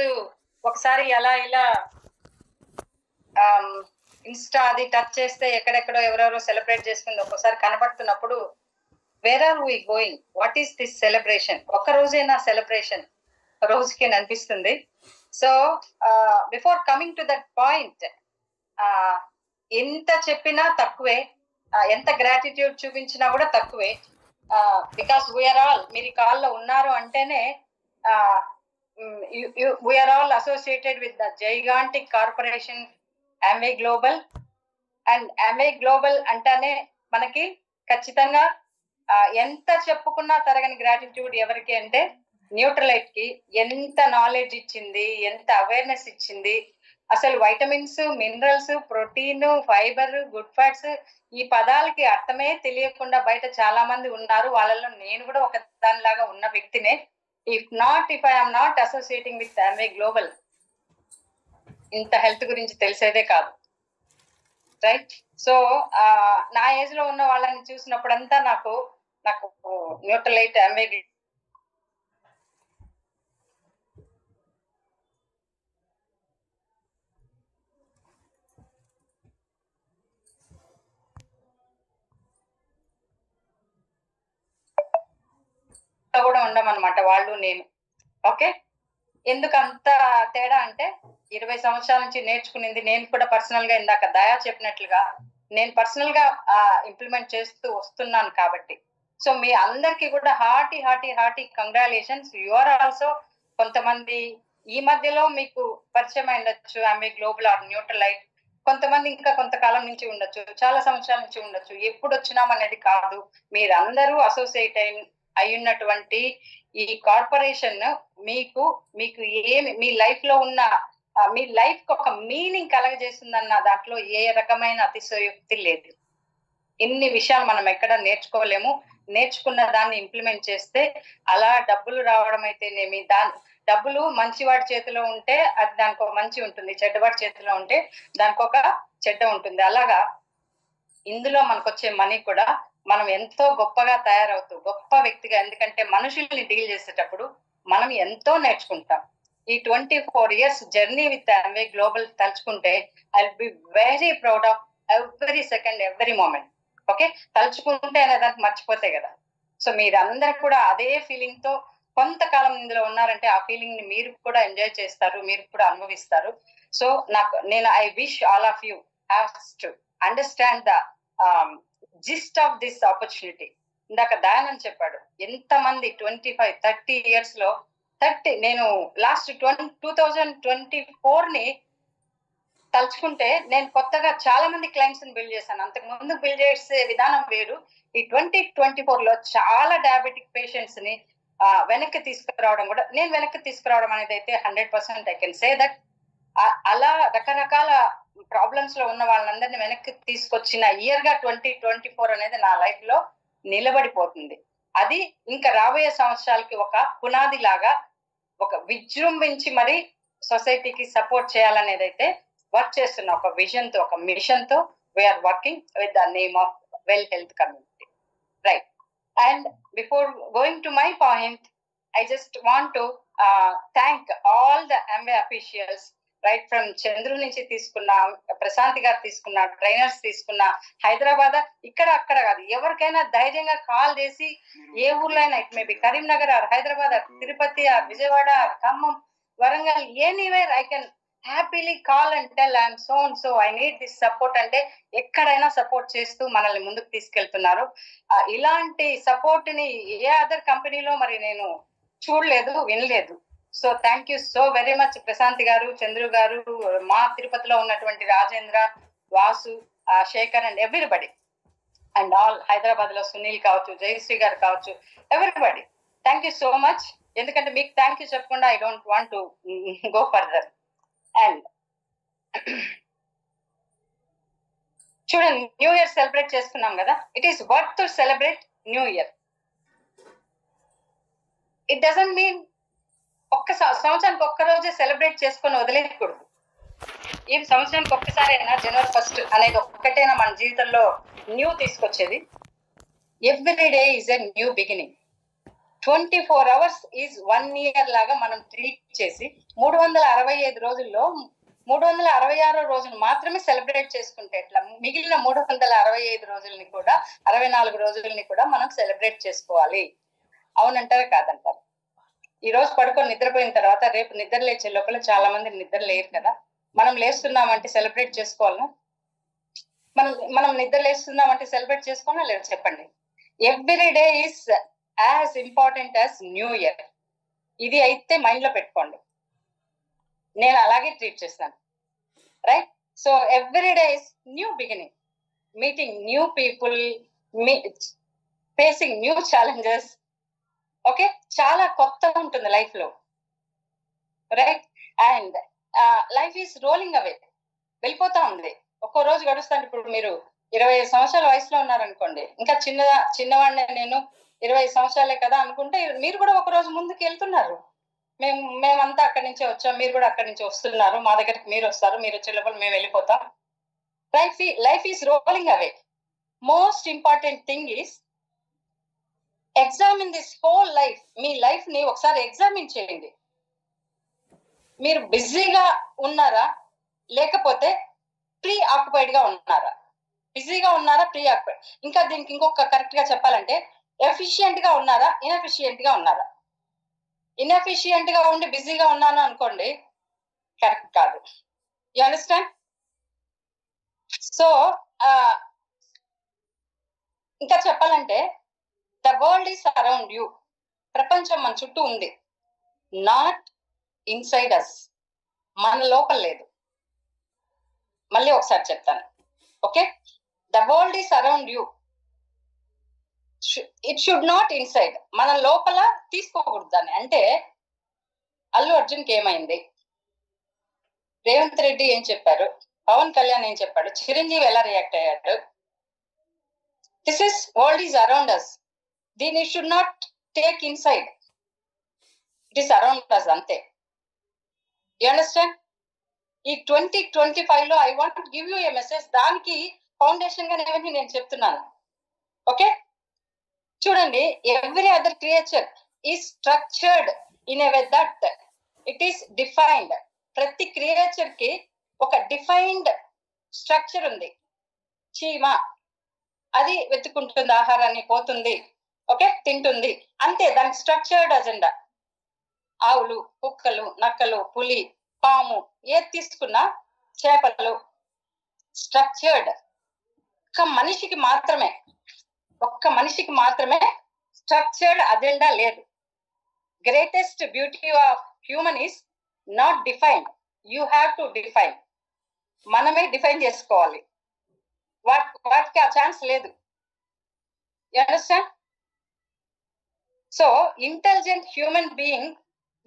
ఒకసారి ఇలా Insta అది touch చేస్తే ఎక్కడెక్కడో ఎవరెవరో celebrate చేసుకుంది ఒక్కోసారి కనబడుతున్నప్పుడు where are we going, what is this celebration? ఒక్క రోజైనా సెలబ్రేషన్ రోజుకి అనిపిస్తుంది. So before coming to that point, ఎంత చెప్పినా తక్కువే, ఎంత గ్రాటిట్యూడ్ చూపించినా కూడా తక్కువే. బికాస్ వీఆర్ ఆల్, మీరు కాల్లో ఉన్నారు అంటేనే we are all associated with the gigantic corporation Amway global. And Amway global అంటేనే మనకి ఖచ్చితంగా ఎంత చెప్పుకున్నా తరగని గ్రాటిట్యూడ్ ఎవరికి అంటే న్యూట్రలైట్ కి. ఎంత నాలెడ్జ్ ఇచ్చింది, ఎంత అవేర్నెస్ ఇచ్చింది. అసలు vitamins, minerals, protein, fibre, good fats, ఈ పదాలకి అర్థమే తెలియకుండా బయట చాలా మంది ఉన్నారు. వాళ్ళలో నేను కూడా ఒక దానిలాగా ఉన్న వ్యక్తినే. If I'm not associating with Amway global, ఇంత హెల్త్ గురించి తెలిసేదే కాదు, రైట్? సో నా ఏజ్ లో ఉన్న వాళ్ళని చూసినప్పుడంతా నాకు న్యూట్రలైట్ Amway కూడా ఉండమన్నమాట వాళ్ళు నేను. ఓకే, ఎందుకు అంత తేడా అంటే 20 సంవత్సరాల నుంచి నేర్చుకునింది నేను కూడా పర్సనల్ గా, ఇందాక దయా చెప్పినట్లుగా నేను పర్సనల్ గా ఇంప్లిమెంట్ చేస్తూ వస్తున్నాను కాబట్టి. సో మీ అందరికి కూడా hearty congratulations. You are also, కొంతమంది ఈ మధ్యలో మీకు పరిచయం ఉండొచ్చు Amway గ్లోబల్ ఆర్ న్యూట్రలైట్, కొంతమంది ఇంకా కొంతకాలం నుంచి ఉండొచ్చు, చాలా సంవత్సరాల నుంచి ఉండొచ్చు. ఎప్పుడు వచ్చినాం అనేది కాదు, మీరందరూ అసోసియేట్ అయ్యున్నటువంటి ఈ కార్పొరేషన్ మీకు ఏమి మీ లైఫ్ లో ఉన్న మీ లైఫ్ కి ఒక మీనింగ్ కలగజేస్తుందన్న దాంట్లో ఏ రకమైన అతిశయోక్తి లేదు. ఇన్ని విషయాలు మనం ఎక్కడ నేర్చుకోలేము. నేర్చుకున్న దాన్ని ఇంప్లిమెంట్ చేస్తే అలా డబ్బులు రావడం అయితేనేమి, డబ్బులు మంచివాడి చేతిలో ఉంటే అది దానికి ఒక మంచి ఉంటుంది, చెడ్డవాడి చేతిలో ఉంటే దానికి ఒక చెడ్డ ఉంటుంది. అలాగా ఇందులో మనకు వచ్చే మనీ కూడా మనం ఎంతో గొప్పగా తయారవుతూ గొప్ప వ్యక్తిగా, ఎందుకంటే మనుషుల్ని డీల్ చేసేటప్పుడు మనం ఎంతో నేర్చుకుంటాం. ఈ 24 years journey with Amway global తలుచుకుంటే I will be very proud of every second, every moment. Okay, తలుచుకుంటే అనే దానికి మర్చిపోతే కదా. సో మీరందరూ కూడా అదే ఫీలింగ్ తో కొంతకాలం ఇందులో ఉన్నారంటే ఆ ఫీలింగ్ ని మీరు కూడా ఎంజాయ్ చేస్తారు, మీరు కూడా అనుభవిస్తారు. సో నేను I wish all of you have to understand the gist of this opportunity. ఇందాక దయానంద్ చెప్పాడు, ఎంతమంది 25-30 years లో నేను లాస్ట్ 2024 ని తలుచుకుంటే నేను కొత్తగా చాలా మంది క్లయింట్స్ ని బిల్డ్ చేశాను. అంతకు ముందు బిల్డ్ చేసే విధానం వేరు. ఈ 2024 లో చాలా డయాబెటిక్ పేషెంట్స్ ని వెనక్కి తీసుకురావడం కూడా, నేను వెనక్కి తీసుకురావడం అనేది అయితే 100% ఐ కెన్ సే దట్. అలా రకరకాల ప్రాబ్లమ్స్ లో ఉన్న వాళ్ళందరినీ వెనక్కి తీసుకొచ్చిన ఇయర్ గా 2024 అనేది నా లైఫ్ లో నిలబడిపోతుంది. అది ఇంకా రాబోయే సంవత్సరాలకి ఒక పునాది లాగా, ఒక విజృంభించి మరి సొసైటీకి సపోర్ట్ చేయాలనేది అయితే వర్క్ చేస్తున్న ఒక విజన్ తో, ఒక మిషన్ తో we are working with the name of well health community, right? And before going to my point, I just want to thank all the Amway officials, right from Chandru నుంచి తీసుకున్న, ప్రశాంతి గారు తీసుకున్న, ట్రైనర్స్ తీసుకున్న, హైదరాబాద్ ఇక్కడ అక్కడ కాదు, ఎవరికైనా ధైర్యంగా కాల్ చేసి ఏ ఊర్లో అయినా, it maybe Karimnagar or Hyderabad or Tirupati or Vijayawada or Khammam, Warangal, anywhere I can happily call and tell I'm so and so I need this support అంటే ఎక్కడైనా సపోర్ట్ చేస్తూ మనల్ని ముందుకు తీసుకెళ్తున్నారు. ఇలాంటి సపోర్ట్ ని ఏ అదర్ కంపెనీలో మరి నేను చూడలేదు, వినలేదు. So thank you so very much Prashanti గారు, చంద్రు గారు, మా తిరుపతిలో ఉన్నటువంటి Rajendra, Vasu, Shekhar and everybody, and all Hyderabad లో సునీల్ కావచ్చు, జయశ్రీ గారు కావచ్చు, everybody thank you so much. ఎందుకంటే మీకు థ్యాంక్ యూ చెప్పకుండా I don't want to go further. And చూడండి, న్యూ ఇయర్ సెలబ్రేట్ చేసుకున్నాం కదా, it is worth to celebrate new year. It doesn't mean సంవత్సరానికి ఒక్క రోజే సెలబ్రేట్ చేసుకొని వదిలేయకూడదు. ఈ సంవత్సరానికి ఒక్కసారి అయినా January 1st అనేది ఒక్కటైనా మన జీవితంలో న్యూ తీసుకొచ్చేది. Every day is a new beginning. 24 hours is 1 year లాగా మనం ట్రీట్ చేసి 365 రోజుల్లో 366 రోజులు మాత్రమే సెలబ్రేట్ చేసుకుంటే ఎట్లా? మిగిలిన 365 రోజుల్ని కూడా 64 రోజుల్ని కూడా మనం సెలబ్రేట్ చేసుకోవాలి. అవునంటారా కాదంటారు? ఈ రోజు పడుకొని నిద్రపోయిన తర్వాత రేపు నిద్ర లేచే లోపల చాలా మంది నిద్ర లేరు కదా. మనం లేస్తున్నామంటే సెలబ్రేట్ చేసుకోవాలనా? మనం నిద్ర లేస్తున్నామంటే సెలబ్రేట్ చేసుకోవాలా లేదు చెప్పండి? Every day is as important as new year. ఇది అయితే మైండ్ లో పెట్టుకోండి. నేను అలాగే ట్రీట్ చేస్తాను. Right? So every day is new beginning, meeting new people, facing new challenges. Okay, చాలా కొత్తగా ఉంటుంది లైఫ్ లో. Right? And life is rolling away, వెళ్ళిపోతా ఉంది. ఒక్కో రోజు గడుస్తాను. ఇప్పుడు మీరు 25 సంవత్సరాల వయసులో ఉన్నారనుకోండి, ఇంకా చిన్నవాడిని నేను 25 సంవత్సరాలే కదా అనుకుంటే మీరు కూడా ఒక రోజు ముందుకు వెళ్తున్నారు. మేమంతా అక్కడి నుంచే వచ్చాం, మీరు కూడా అక్కడి నుంచి వస్తున్నారు, మా దగ్గరికి మీరు వస్తారు, మీరు వచ్చే లోపల మేము వెళ్ళిపోతాం. Life is rolling away. Most important thing is examine this whole life. Me life ని ఒకసారి ఎగ్జామిన్ చేయండి. మీరు బిజీగా ఉన్నారా, లేకపోతే ప్రీ ఆక్యుపైడ్ గా ఉన్నారా? బిజీగా ఉన్నారా, ప్రీ ఆక్యుపైడ్? ఇంకా దీనికి ఇంకొక కరెక్ట్ గా చెప్పాలంటే ఎఫిషియెంట్ గా ఉన్నారా, ఇన్ఎఫిషియెంట్ గా ఉన్నారా? ఇన్ఎఫిషియెంట్ గా ఉండి బిజీగా ఉన్నాను అనుకోండి, కరెక్ట్ కాదు. You understand? సో ఇంకా చెప్పాలంటే the world is around you. ప్రపంచం మన చుట్టూ ఉంది, నాట్ ఇన్సైడ్ అస్. మన లోపల లేదు. మళ్ళీ ఒకసారి చెప్తాను. Okay, the world is around you, it should not inside. మన లోపల తీసుకోకూడదు దాన్ని. అంటే అల్లు అర్జున్కి ఏమైంది, రేవంత్ రెడ్డి ఏం చెప్పారు, పవన్ కళ్యాణ్ ఏం చెప్పాడు, చిరంజీవి ఎలా రియాక్ట్ అయ్యాడు? This is world is around us. దీన్ని should not take inside. It is around us, అంతే. You understand? ఈ 2025 లో I want to give you a message. దానికి ఫౌండేషన్ గా నేను చెప్తున్నాను. ఓకే, చూడండి, every other creature is structured in a way that it is defined. ప్రతి creature కి ఒక డిఫైన్డ్ స్ట్రక్చర్ ఉంది. చీమ అది వెతుకుంటుంది ఆహారాన్ని, పోతుంది, ఓకే, తింటుంది, అంతే. దానికి స్ట్రక్చర్డ్ అజెండా. ఆవులు, కుక్కలు, నక్కలు, పులి, పాము, ఏది తీసుకున్నా, చేపలు, స్ట్రక్చర్డ్. ఒక్క మనిషికి మాత్రమే స్ట్రక్చర్డ్ అజెండా లేదు. Greatest beauty of human is not defined. You have to define. మనమే డిఫైన్ చేసుకోవాలి. వాటికి ఆ ఛాన్స్ లేదు. You understand? So intelligent human being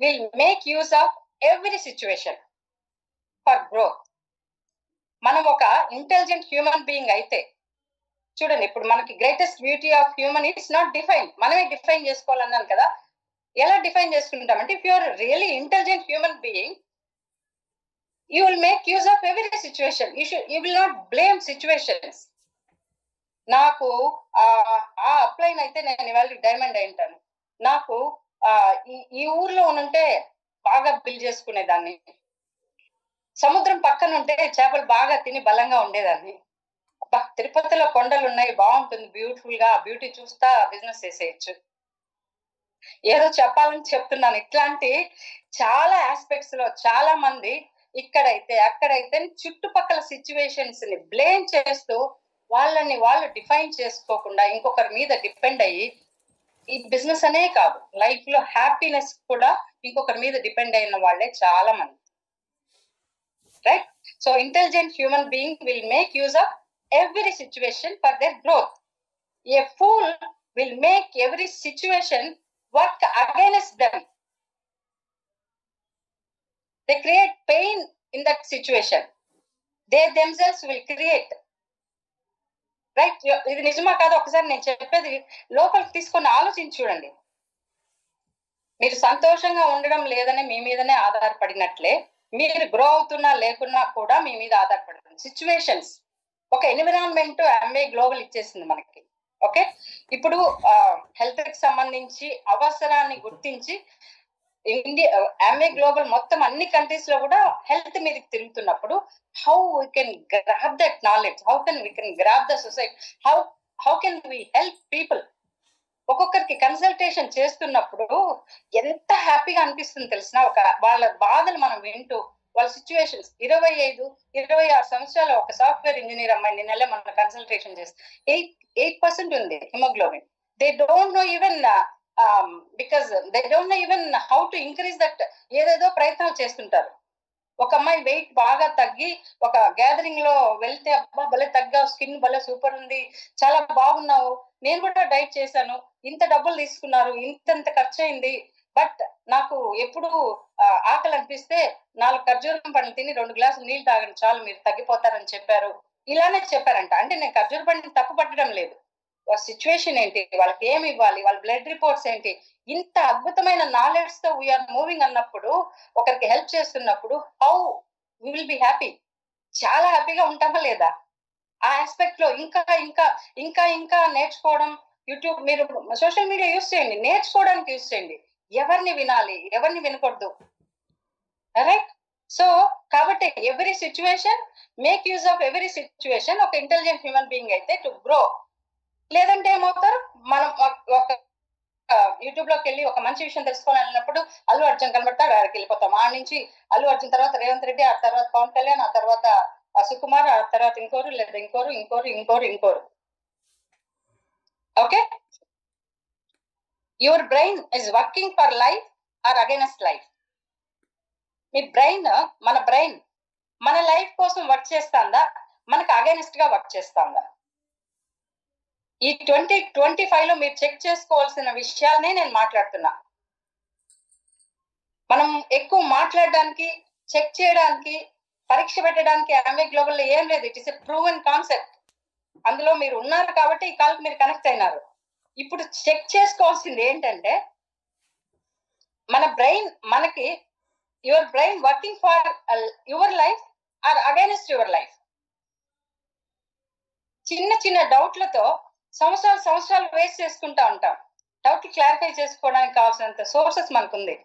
will make use of every situation for growth. మనం ఒక ఇంటెలిజెంట్ హ్యూమన్ బీయింగ్ అయితే, చూడండి, ఇప్పుడు మనకి greatest beauty of human is not define. మనమే డిఫైన్ చేసుకోవాలన్నాను కదా. ఎలా డిఫైన్ చేసుకుంటామంటే, if you are really intelligent human being, you will make use of every situation. You will not blame situations. నాకు ఆ అప్లైన్ అయితే నేను ఇవాళ డైమండ్ అయి ఉంటాను. నాకు ఈ ఊర్లో ఉంటే బాగా బిల్ చేసుకునేదాన్ని. సముద్రం పక్కన ఉంటే చేపలు బాగా తిని బలంగా ఉండేదాన్ని. తిరుపతిలో కొండలు ఉన్నాయి, బాగుంటుంది, బ్యూటిఫుల్ గా, బ్యూటీ చూస్తా బిజినెస్ చేసేయచ్చు. ఏదో చెప్పాలని చెప్తున్నాను. ఇట్లాంటి చాలా ఆస్పెక్ట్స్ లో చాలా మంది ఇక్కడైతే అక్కడైతే చుట్టుపక్కల సిచ్యువేషన్స్ ని బ్లేమ్ చేస్తూ వాళ్ళని వాళ్ళు డిఫైన్ చేసుకోకుండా ఇంకొకరి మీద డిపెండ్ అయ్యి, ఈ బిజినెస్ అనే కాదు, లైఫ్ లో హ్యాపీనెస్ కూడా ఇంకొకరి మీద డిపెండ్ అయిన వాళ్ళే చాలా మంది. Right? So intelligent human being will make use of every situation for their growth. A fool will make every situation work against them. They create pain in that situation. They themselves will create. Right? ఇది నిజమా కాదు ఒకసారి నేను చెప్పేది లోపలికి తీసుకొని ఆలోచించి చూడండి. మీరు సంతోషంగా ఉండడం లేదని మీ మీదనే ఆధారపడినట్లే, మీరు గ్రో అవుతున్నా లేకున్నా కూడా మీ మీద ఆధారపడుతుంది సిచ్యువేషన్స్. ఒక ఎన్విరాన్మెంట్ ఎంఏ గ్లోబల్ ఇచ్చేసింది మనకి. ఓకే, ఇప్పుడు హెల్త్ కి సంబంధించి అవసరాన్ని గుర్తించి ఇండియా ఆమె గ్లోబల్ మొత్తం అన్ని కంట్రీస్ లో కూడా హెల్త్ మీదకి తిరుగుతున్నప్పుడు how we can grab that knowledge, how can we can grab the society, how can we help people. ఒక్కొక్కరికి కన్సల్టేషన్ చేస్తున్నప్పుడు ఎంత హ్యాపీగా అనిపిస్తుంది తెలిసిన, ఒక వాళ్ళ బాధలు మనం వింటూ వాళ్ళ సిచ్యువేషన్స్. 25-26 సంవత్సరాల ఒక సాఫ్ట్వేర్ ఇంజనీర్ అమ్మాయి నెల మన కన్సల్టేషన్ చేస్తే 8% ఉంది haemoglobin. They don't know even because they don't know even how to increase that. ఏదేదో ప్రయత్నాలు చేస్తుంటారు. ఒక అమ్మాయి వెయిట్ బాగా తగ్గి ఒక గ్యాదరింగ్ లో వెళ్తే, అబ్బా భలే తగ్గావు, స్కిన్ భలే సూపర్ ఉంది, చాలా బాగున్నావు, నేను కూడా డైట్ చేశాను, ఇంత డబ్బులు తీసుకున్నారు, ఇంత ఖర్చు అయింది, బట్ నాకు ఎప్పుడు ఆకలి అనిపిస్తే 4 ఖర్జూరం పండ్లు తిని 2 గ్లాసులు నీళ్ళు తాగండి చాలు, మీరు తగ్గిపోతారని చెప్పారు. ఇలానే చెప్పారంట. అంటే నేను ఖర్జూర పండుని తప్పు పట్టడం లేదు, వాళ్ళ సిచ్యువేషన్ ఏంటి, వాళ్ళకి ఏమి ఇవ్వాలి, వాళ్ళ బ్లడ్ రిపోర్ట్స్ ఏంటి, ఇంత అద్భుతమైన నాలెడ్జ్ తో వీఆర్ మూవింగ్ అన్నప్పుడు, ఒకరికి హెల్ప్ చేస్తున్నప్పుడు how we will be happy. చాలా హ్యాపీగా ఉంటామా లేదా? ఆ ఆస్పెక్ట్ లో ఇంకా ఇంకా ఇంకా ఇంకా నేర్చుకోవడం. యూట్యూబ్, మీరు సోషల్ మీడియా యూస్ చేయండి, నేర్చుకోవడానికి యూస్ చేయండి. ఎవరిని వినాలి, ఎవరిని వినకూడదు, రైట్? సో కాబట్టి every situation, make use of every situation. ఒక ఇంటెలిజెంట్ హ్యూమన్ బీయింగ్ అయితే టు గ్రో. లేదంటే ఏమవుతారు, మనం ఒక యూట్యూబ్ లోకి వెళ్ళి ఒక మంచి విషయం తెలుసుకోవాలన్నప్పుడు అల్లు అర్జున్ కనబడతాడు, ఆడికి వెళ్ళిపోతాం. ఆ నుంచి అల్లు అర్జున్ తర్వాత రేవంత్ రెడ్డి, ఆ తర్వాత పవన్ కళ్యాణ్, ఆ తర్వాత సుకుమార్, ఆ తర్వాత ఇంకోరు, లేదా ఇంకోరు. Okay, your brain is working for life or against life. మీ బ్రెయిన్, మన లైఫ్ కోసం వర్క్ చేస్తాందా, మనకు అగైనెస్ట్ గా వర్క్ చేస్తాందా? ఈ 2025 లో మీరు చెక్ చేసుకోవాల్సిన విషయాలనే నేను మాట్లాడుతున్నా. మనం ఎక్కువ మాట్లాడడానికి, చెక్ చేయడానికి, పరీక్ష పెట్టడానికి ఆమె గ్లోబల్ లో ఏం లేదు. It is a proven concept. అందులో మీరు ఉన్నారు కాబట్టి ఈ కాల్కి మీరు కనెక్ట్ అయినారు. ఇప్పుడు చెక్ చేసుకోవాల్సింది ఏంటంటే, మన బ్రెయిన్, మనకి your brain working for your life or against your life. చిన్న చిన్న డౌట్లతో సంవత్సరాలు వేస్ట్ చేసుకుంటా ఉంటాం. డౌట్ క్లారిఫై చేసుకోవడానికి కావాల్సినంత సోర్సెస్ మనకుంది,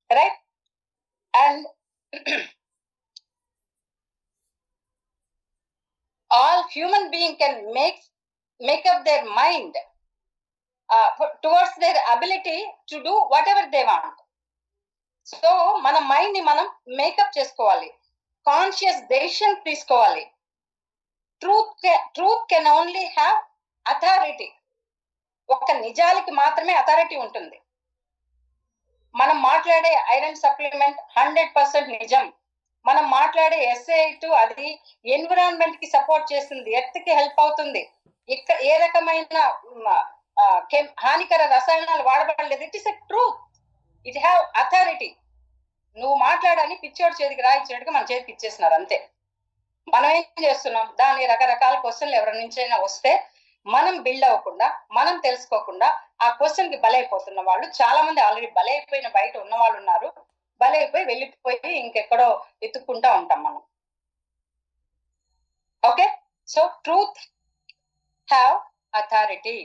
right? And all human being can make up their mind towards their ability to do whatever they want. So మన mind ని మనం మేకప్ చేసుకోవాలి, కాన్షియస్ డెసిషన్ తీసుకోవాలి. Truth can only have authority. ఒక నిజానికి మాత్రమే అథారిటీ ఉంటుంది. మనం మాట్లాడే ఐరన్ సప్లిమెంట్ 100% నిజం. మనం మాట్లాడే SAI2 అది ఎన్విరాన్మెంట్ కి సపోర్ట్ చేస్తుంది, ఎర్త్ కి హెల్ప్ అవుతుంది. ఇక్కడ ఏ రకమైన హానికర రసాయనాలు వాడబడలేదు. It is a truth, it have authority. నువ్వు మాట్లాడాలని పిచ్చోడు చేతికి రాయించినట్టుగా మన చేతికి ఇచ్చేస్తున్నారు, అంతే. మనం ఏం చేస్తున్నాం, దాని రకరకాల క్వశ్చన్లు ఎవరి నుంచైనా వస్తే మనం బిల్డ్ అవ్వకుండా, మనం తెలుసుకోకుండా ఆ క్వశ్చన్ కి బలైపోతున్న వాళ్ళు చాలా మంది ఆల్రెడీ బలైపోయిన బయట ఉన్న వాళ్ళు ఉన్నారు. బలైపోయి వెళ్ళిపోయి ఇంకెక్కడో ఎత్తుక్కుంటా ఉంటాం మనం. Okay, so truth have authority.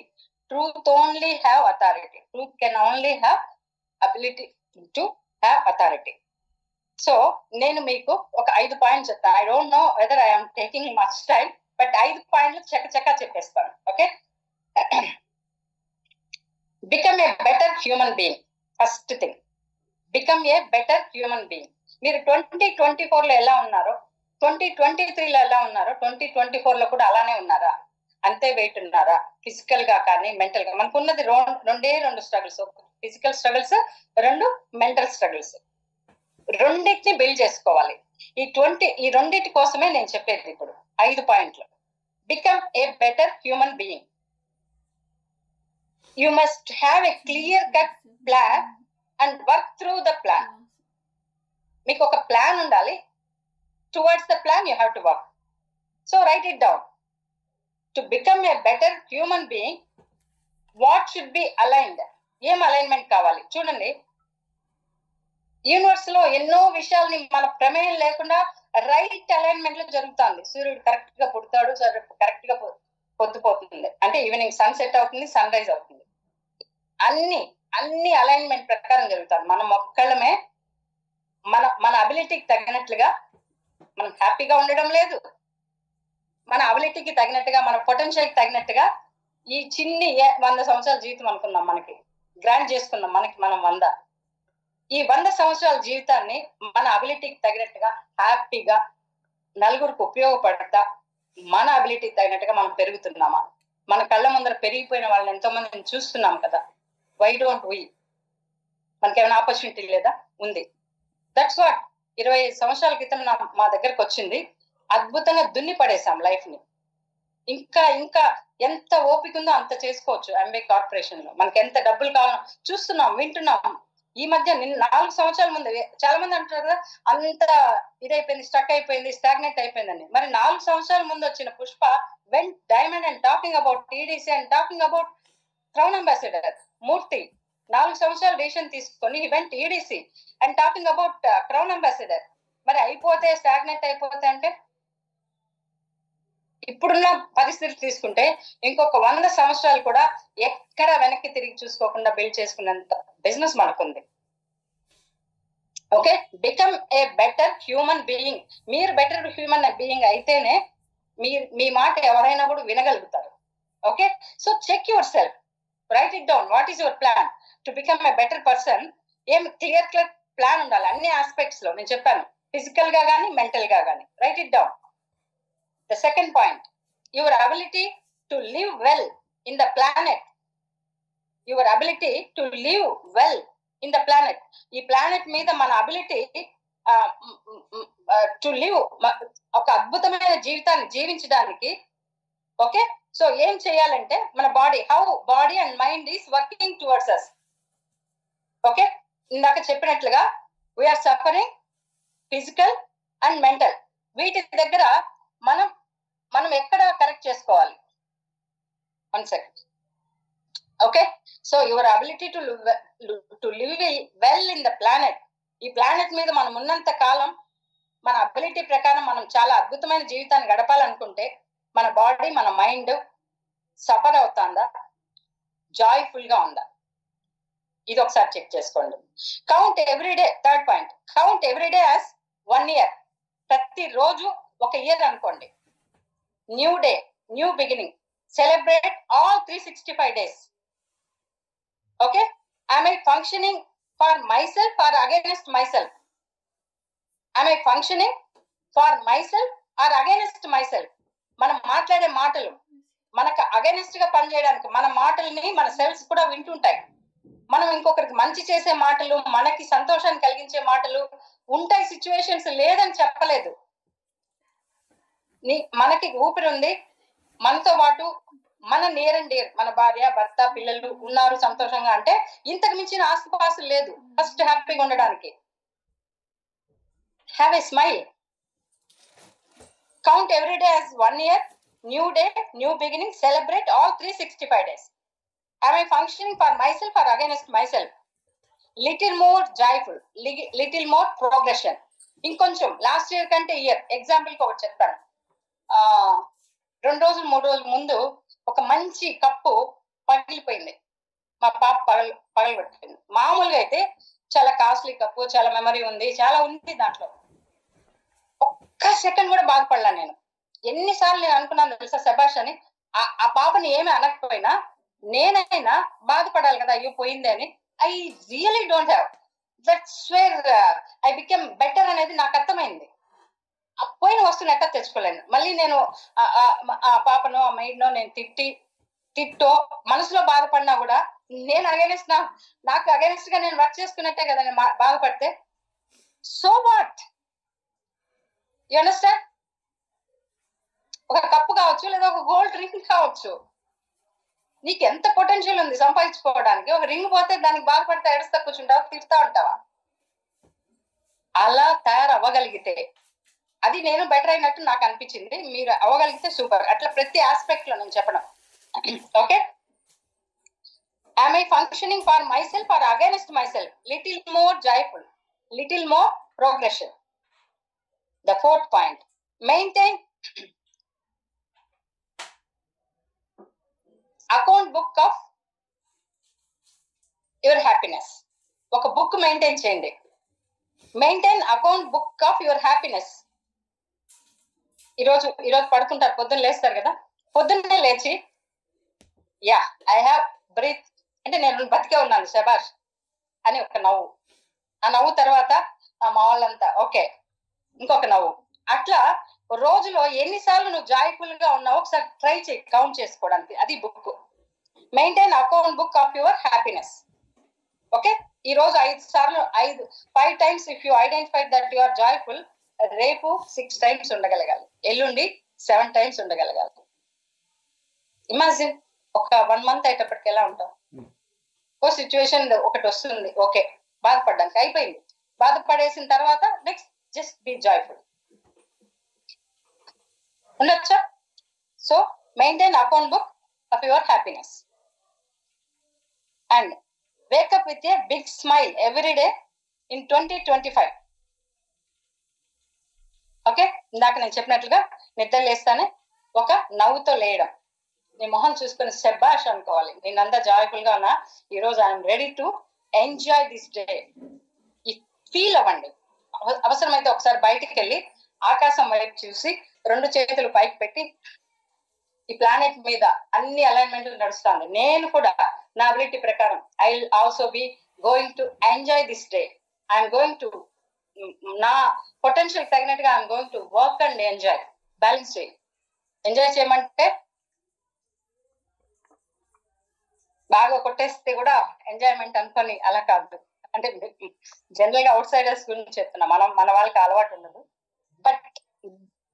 Truth only have authority. Truth can only have ability to have authority. So నేను మీకు ఒక 5 పాయింట్స్ చెప్తాను. I don't know whether I'm taking much time, but 5 పాయింట్లు చక్కచక్క చెప్పేస్తాను. Okay, become a better human being. First thing, become a better human being. మీరు 2024 లో ఎలా ఉన్నారో, 2023 లో ఎలా ఉన్నారో, 2024 లో కూడా అలానే ఉన్నారా? అంతే వెయిట్ ఉన్నారా? ఫిజికల్ గా కానీ మెంటల్ గా. మనకున్నది రెండు struggles, physical struggles, 2 mental struggles. రెండింటిని బిల్డ్ చేసుకోవాలి. ఈ రెండింటి కోసమే నేను చెప్పేది ఇప్పుడు 5 పాయింట్లు. Become a better human being. You must have a clear cut plan and work through the plan. మీకు ఒక ప్లాన్ ఉండాలి. Towards the plan you have to work. So right it down. To become a better human being, what should be aligned? ఏం alignment కావాలి? చూడండి, universe లో ఎన్నో విషయాల్ని మన ప్రమేయం లేకుండా రైట్ అలైన్మెంట్ లో జరుగుతుంది. సూర్యుడు కరెక్ట్ గా పుడతాడు, కరెక్ట్ గా పొద్దుపోతుంది, అంటే ఈవినింగ్ సన్ సెట్ అవుతుంది, సన్ రైజ్ అవుతుంది. అన్ని అలైన్మెంట్ ప్రకారం జరుగుతారు. మనం ఒక్కళ్ళమే మన అబిలిటీకి తగినట్లుగా మనం హ్యాపీగా ఉండడం లేదు. మన అబిలిటీకి తగినట్టుగా, మన పొటెన్షియల్కి తగినట్టుగా ఈ చిన్ని 100 సంవత్సరాల జీవితం అనుకున్నాం, మనకి గ్రాంట్ చేసుకున్నాం, మనకి మనం 100. ఈ 100 సంవత్సరాల జీవితాన్ని మన అబిలిటీకి తగినట్టుగా హ్యాపీగా నలుగురికి ఉపయోగపడతా మన అబిలిటీకి తగినట్టుగా మనం పెరుగుతున్నామా? మన కళ్ళ ముందర పెరిగిపోయిన వాళ్ళని ఎంతో మందిని చూస్తున్నాం కదా. Why don't we? మనకేమైనా ఆపర్చునిటీ లేదా? ఉంది. దట్స్ వాట్ 25 సంవత్సరాల క్రితం మా దగ్గరకు వచ్చింది. అద్భుతంగా దున్ని పడేసాం లైఫ్ ని. ఇంకా ఎంత ఓపిక ఉందో అంత చేసుకోవచ్చు. ఎంబీ కార్పొరేషన్ లో మనకి ఎంత డబ్బులు కావాలో చూస్తున్నాం, వింటున్నాం. ఈ మధ్య 4 సంవత్సరాల ముందు చాలా మంది అంటారు కదా, అంత ఇదైపోయింది, స్టక్ అయిపోయింది, స్టాగ్నెట్ అయిపోయిందని. మరి 4 సంవత్సరాల ముందు వచ్చిన Pushpa went diamond and talking about TDC and talking about crown ambassador. Murthy 4 సంవత్సరాల డిసిషన్ తీసుకొని went EDC and talking about crown ambassador. మరి అయిపోతే స్టాగ్నెట్ అయిపోతే అంటే ఇప్పుడున్న పరిస్థితులు తీసుకుంటే ఇంకొక 100 సంవత్సరాలు కూడా ఎక్కడ వెనక్కి తిరిగి చూసుకోకుండా బిల్డ్ చేసుకున్నంత బిజినెస్ మనకుంది. Okay, become a better human being. మీరు బెటర్ హ్యూమన్ బీయింగ్ అయితేనే మీ మాట ఎవరైనా కూడా వినగలుగుతారు. Okay, so check yourself, write it down. What is your plan to become a better person? ఏం క్లియర్ ప్లాన్ ఉండాలి అన్ని ఆస్పెక్ట్స్ లో. నేను చెప్పాను, ఫిజికల్ గా కానీ మెంటల్ గా కానీ. Right it down. The second point, your ability to live well in the planet. Your ability to live well in the planet. ఈ ప్లానెట్ మీద మన అబిలిటీ టు లివ్, ఒక అద్భుతమైన జీవితాన్ని జీవించడానికి. ఓకే, సో ఏం చేయాలంటే మన body and mind is working towards us. Okay, ఇందాక చెప్పినట్లుగా we are suffering physical and mental. వీటి దగ్గర మనం ఎక్కడ కరెక్ట్ చేసుకోవాలి? 1 second. Okay, so your ability to live well in the planet. ఈ ప్లానెట్ మీద మనం ఉన్నంత కాలం మన అబిలిటీ ప్రకారం మనం చాలా అద్భుతమైన జీవితాన్ని గడపాలనుకుంటే మన బాడీ, మన మైండ్ సఫర్ అవుతుందా, జాయ్ఫుల్ గా ఉందా? ఇది ఒకసారి చెక్ చేసుకోండి. Count everyday. Third point, count everyday as 1 year. ప్రతిరోజు ఒక ఇయర్ అనుకోండి. New day, new beginning. Celebrate all 365 days. Okay, am I functioning for myself or against myself? Am I functioning for myself or against myself? మనం మాట్లాడే మాటలు మనకు against గా పనిచేయడానికి, మన మాటల్ని మన సెల్స్ కూడా వింటుంటాయి. మనం ఇంకొకరికి మంచి చేసే మాటలు, మనకి సంతోషాన్ని కలిగించే మాటలు ఉంటాయి. సిచ్యువేషన్స్ లేదని చెప్పలేదు. మనకి ఊపిరి ఉంది, మనతో పాటు మన నియర్ అండ్ డియర్, మన భార్య, భర్త, పిల్లలు ఉన్నారు సంతోషంగా. అంటే ఇంతకు మించిన ఆస్తిపాస్తులు లేదు ఫస్ట్ హ్యాపీగా ఉండడానికి. Have a smile. Count every day as 1 year, new day, new beginning. Celebrate all 365 days. Am I functioning for myself or against myself? Little more joyful, little more progression. ఇంకొంచెం లాస్ట్ ఇయర్ కంటే year. Example ఒకటి చెప్తాను. 2 రోజులు 3 రోజుల ముందు ఒక మంచి cup పగిలిపోయింది. మా పాప పగలగొట్టింది. మామూలుగా అయితే చాలా కాస్ట్లీ కప్పు, చాలా మెమరీ ఉంది, చాలా ఉంది దాంట్లో. ఒక్క సెకండ్ కూడా బాధపడలా నేను. ఎన్నిసార్లు నేను అనుకున్నాను తెలుసా, శబాష్ అని. ఆ పాపని ఏమి అనకపోయినా నేనైనా బాధపడాలి కదా, అయ్యో పోయింది అని. I really don't have. That's where I become better అనేది నాకు అర్థమైంది. ఆ పోయిన వస్తువుని ఎట్లా తెచ్చుకోలేను. మళ్ళీ నేను ఆ పాపనో ఆ మైడ్నో నేను తిట్టో మనసులో బాధపడినా కూడా నేను అగైనెస్ట్, నాకు అగైనెస్ట్ గా నేను వర్క్ చేసుకున్నట్టే కదా నేను బాధపడితే. So what? You understand? ఒక కప్పు కావచ్చు, లేదా ఒక గోల్డ్ రింగ్ కావచ్చు. నీకు ఎంత పొటెన్షియల్ ఉంది సంపాదించుకోవడానికి. ఒక రింగ్ పోతే దానికి బాధపడితే ఏడుస్తా కూర్చుంటావా, తిడతా ఉంటావా? అలా తయారవ్వగలిగితే అది నేను బెటర్ అయినట్టు నాకు అనిపించింది. మీరు అవ్వగలిగితే సూపర్. అట్లా ప్రతి ఆస్పెక్ట్ లో నేను చెప్పడం. Okay, am I functioning for myself or against myself? Little more joyful, little more progression. The fourth point, maintain account book of your happiness. ఒక బుక్ మెయింటైన్ చేయండి. Maintain account book of your happiness. ఈరోజు పడుకుంటారు, పొద్దున్న లేస్తారు కదా, పొద్దున్నే లేచి yeah I have breath అంటే నేను బతికే ఉన్నాను శబాష్ అని ఒక నవ్వు. ఆ నవ్వు తర్వాత మా వాళ్ళంతా ఓకే ఇంకొక నవ్వు. అట్లా రోజులో ఎన్నిసార్లు నువ్వు జాయ్ఫుల్ గా ఉన్నావు ఒకసారి ట్రై చేయి కౌంట్ చేసుకోవడానికి. అది book. Maintain account book of your happiness. Okay, ఈ రోజు 5 times if you identify that you are joyful, రేపు 6 times ఉండగలగాలి, ఎల్లుండి 7 times ఉండగలగాలి. ఇమాజిన్ ఒక 1 month అయ్యేటప్పటికి ఎలా ఉంటాం? ఓ సిచ్యువేషన్ ఒకటి వస్తుంది, ఓకే బాధపడ్డానికి అయిపోయింది, బాధపడేసిన తర్వాత నెక్స్ట్ జస్ట్ బీ జాయ్ఫుల్ ఉండొచ్చా? So maintain account book of your happiness and wake up with a big smile every day in 2025. Okay, ఇందాక నేను చెప్పినట్లుగా నిద్ర లేస్తానే ఒక నవ్వుతో లేయడం, నీ మొహం చూసుకొని శబాష్ అనుకోవాలి, నేనంతా జాయ్ఫుల్ గా ఉన్నా, ఈరోజు I'm ready to enjoy this day. ఈ ఫీల్ అవ్వండి. అవసరమైతే ఒకసారి బయటికి వెళ్ళి ఆకాశం వైపు చూసి 2 చేతులు పైకి పెట్టి, ఈ ప్లానెట్ మీద అన్ని అలైన్మెంట్లు నడుస్తుంది, నేను కూడా నా అబిలిటీ ప్రకారం I will also be going to enjoy this day. I'm going to నా పొటెన్షియల్ తగినట్టుగా I'm going to work and enjoy. Balance చేయి. ఎంజాయ్ చేయమంటే బాగా కొట్టేస్తే కూడా ఎంజాయ్మెంట్ అనుకొని అలా కాదు. అంటే జనరల్ గా అవుట్ సైడర్స్ గురించి చెప్తున్నా, మన వాళ్ళకి అలవాటు ఉండదు. But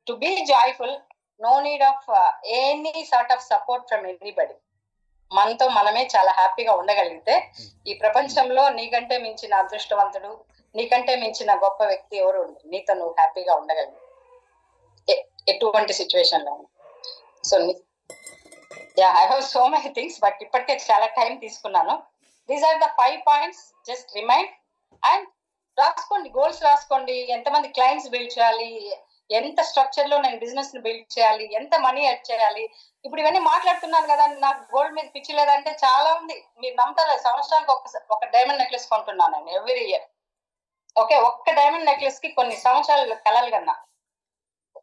to be joyful no need of any sort of support from anybody. మనతో మనమే చాలా హ్యాపీగా ఉండగలిగితే ఈ ప్రపంచంలో నీకంటే మించిన అదృష్టవంతుడు, నీకంటే మించిన గొప్ప వ్యక్తి ఎవరు ఉండరు. నీతో నువ్వు హ్యాపీగా ఉండగలిగి ఎటువంటి సిచ్యువేషన్ లో. So yeah I have so many things, but ఇప్పటికే చాలా టైం తీసుకున్నాను. These are the 5 points. Just remind and రాసుకోండి, గోల్స్ రాసుకోండి. ఎంతమంది క్లయింట్స్ బిల్డ్ చేయాలి, ఎంత స్ట్రక్చర్ లో నేను బిజినెస్ ని బిల్డ్ చేయాలి, ఎంత మనీ ఎడ్ చేయాలి. ఇప్పుడు ఇవన్నీ మాట్లాడుతున్నాను కదా, నాకు గోల్డ్ మీద పిచ్చి లేదంటే చాలా ఉంది. మీరు నమ్ముతారా? సంవత్సరానికి ఒక డైమండ్ నెక్లెస్ కొంటున్నాను నేను ఎవ్రీ ఇయర్. ఓకే, ఒక్క డైమండ్ నెక్లెస్ కి కొన్ని సంవత్సరాలు కలలు కన్నా.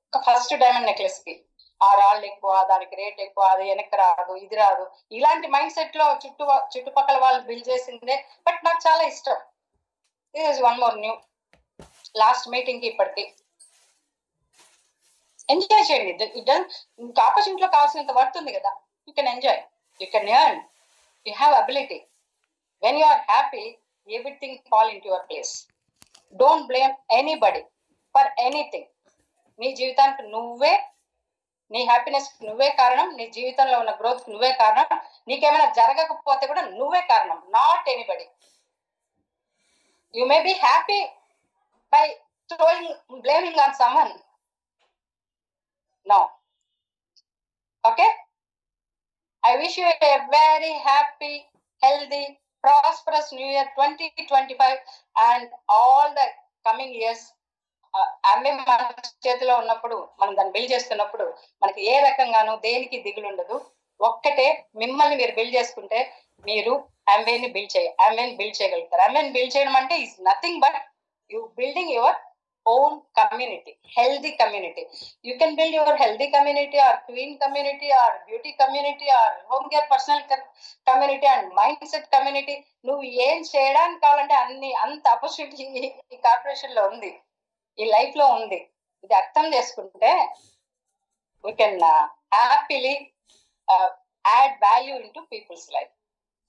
ఒక ఫస్ట్ డైమండ్ నెక్లెస్ కి ఆ రాళ్ళు ఎక్కువ, దానికి రేట్ ఎక్కువ, అది వెనక్కి రాదు, ఇది రాదు, ఇలాంటి మైండ్ సెట్ లో చుట్టుపక్కల వాళ్ళు బిల్డ్ చేసిందే. బట్ నాకు చాలా ఇష్టం. This is one more new. Last meeting కి ఇప్పటికి ఎంజాయ్ చేయండి. ఇంకా ఆపర్చునిటీలో కావాల్సినంత వర్త్ ఉంది కదా, you can enjoy, you can earn, you have ability. When you are happy, everything fall in to your place. Don't blame anybody for anything. నీ జీవితానికి నువ్వే, నీ హ్యాపీనెస్ నువ్వే కారణం, నీ జీవితంలో ఉన్న గ్రోత్ నువ్వే కారణం, నీకేమైనా జరగకపోతే కూడా నువ్వే కారణం, not anybody. You may be happy by blaming on someone. No. Okay? I wish you a very happy, healthy, prosperous New Year 2025 and all the coming years. అన్నీ మన చేతిలో ఉన్నప్పుడు, మనం దాన్ని బిల్డ్ చేస్తున్నప్పుడు మనకి ఏ రకంగానూ దేనికి దిగులు ఉండదు. ఒక్కటే, మిమ్మల్ని మీరు బిల్డ్ చేసుకుంటే మీరు అమ్వేని బిల్డ్ చేయగలుగుతారు. అమ్వేని బిల్డ్ చేయడం అంటే is nothing but you building your own community, healthy community. You can build your healthy community or queen community or beauty community or home care personal community and mindset community. నువ్వు ఏం చేయడానికి కావాలంటే అంత opportunity ఈ corporation లో ఉంది, ఈ life లో ఉంది. ఇది అర్థం చేసుకుంటే we can happily add value into people's life.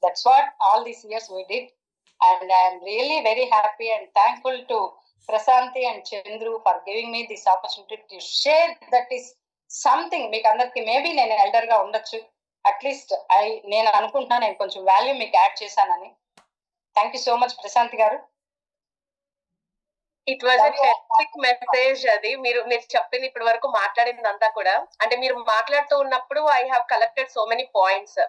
That's what all these years we did, and I am really very happy and thankful to Prasanthi and Chandru for giving me this opportunity to share. That is something మీకు అందరికి maybe నేను elder గా ఉండొచ్చు, at least నేను అనుకుంటున్నా నేను కొంచెం value మీకు యాడ్ చేశానని. Thank you so much Prashanti గారు. It was a technique message. అది మీరు చెప్పింది ఇప్పటి వరకు మాట్లాడిందంతా కూడా, అంటే మీరు మాట్లాడుతూ ఉన్నప్పుడు I have collected so many points.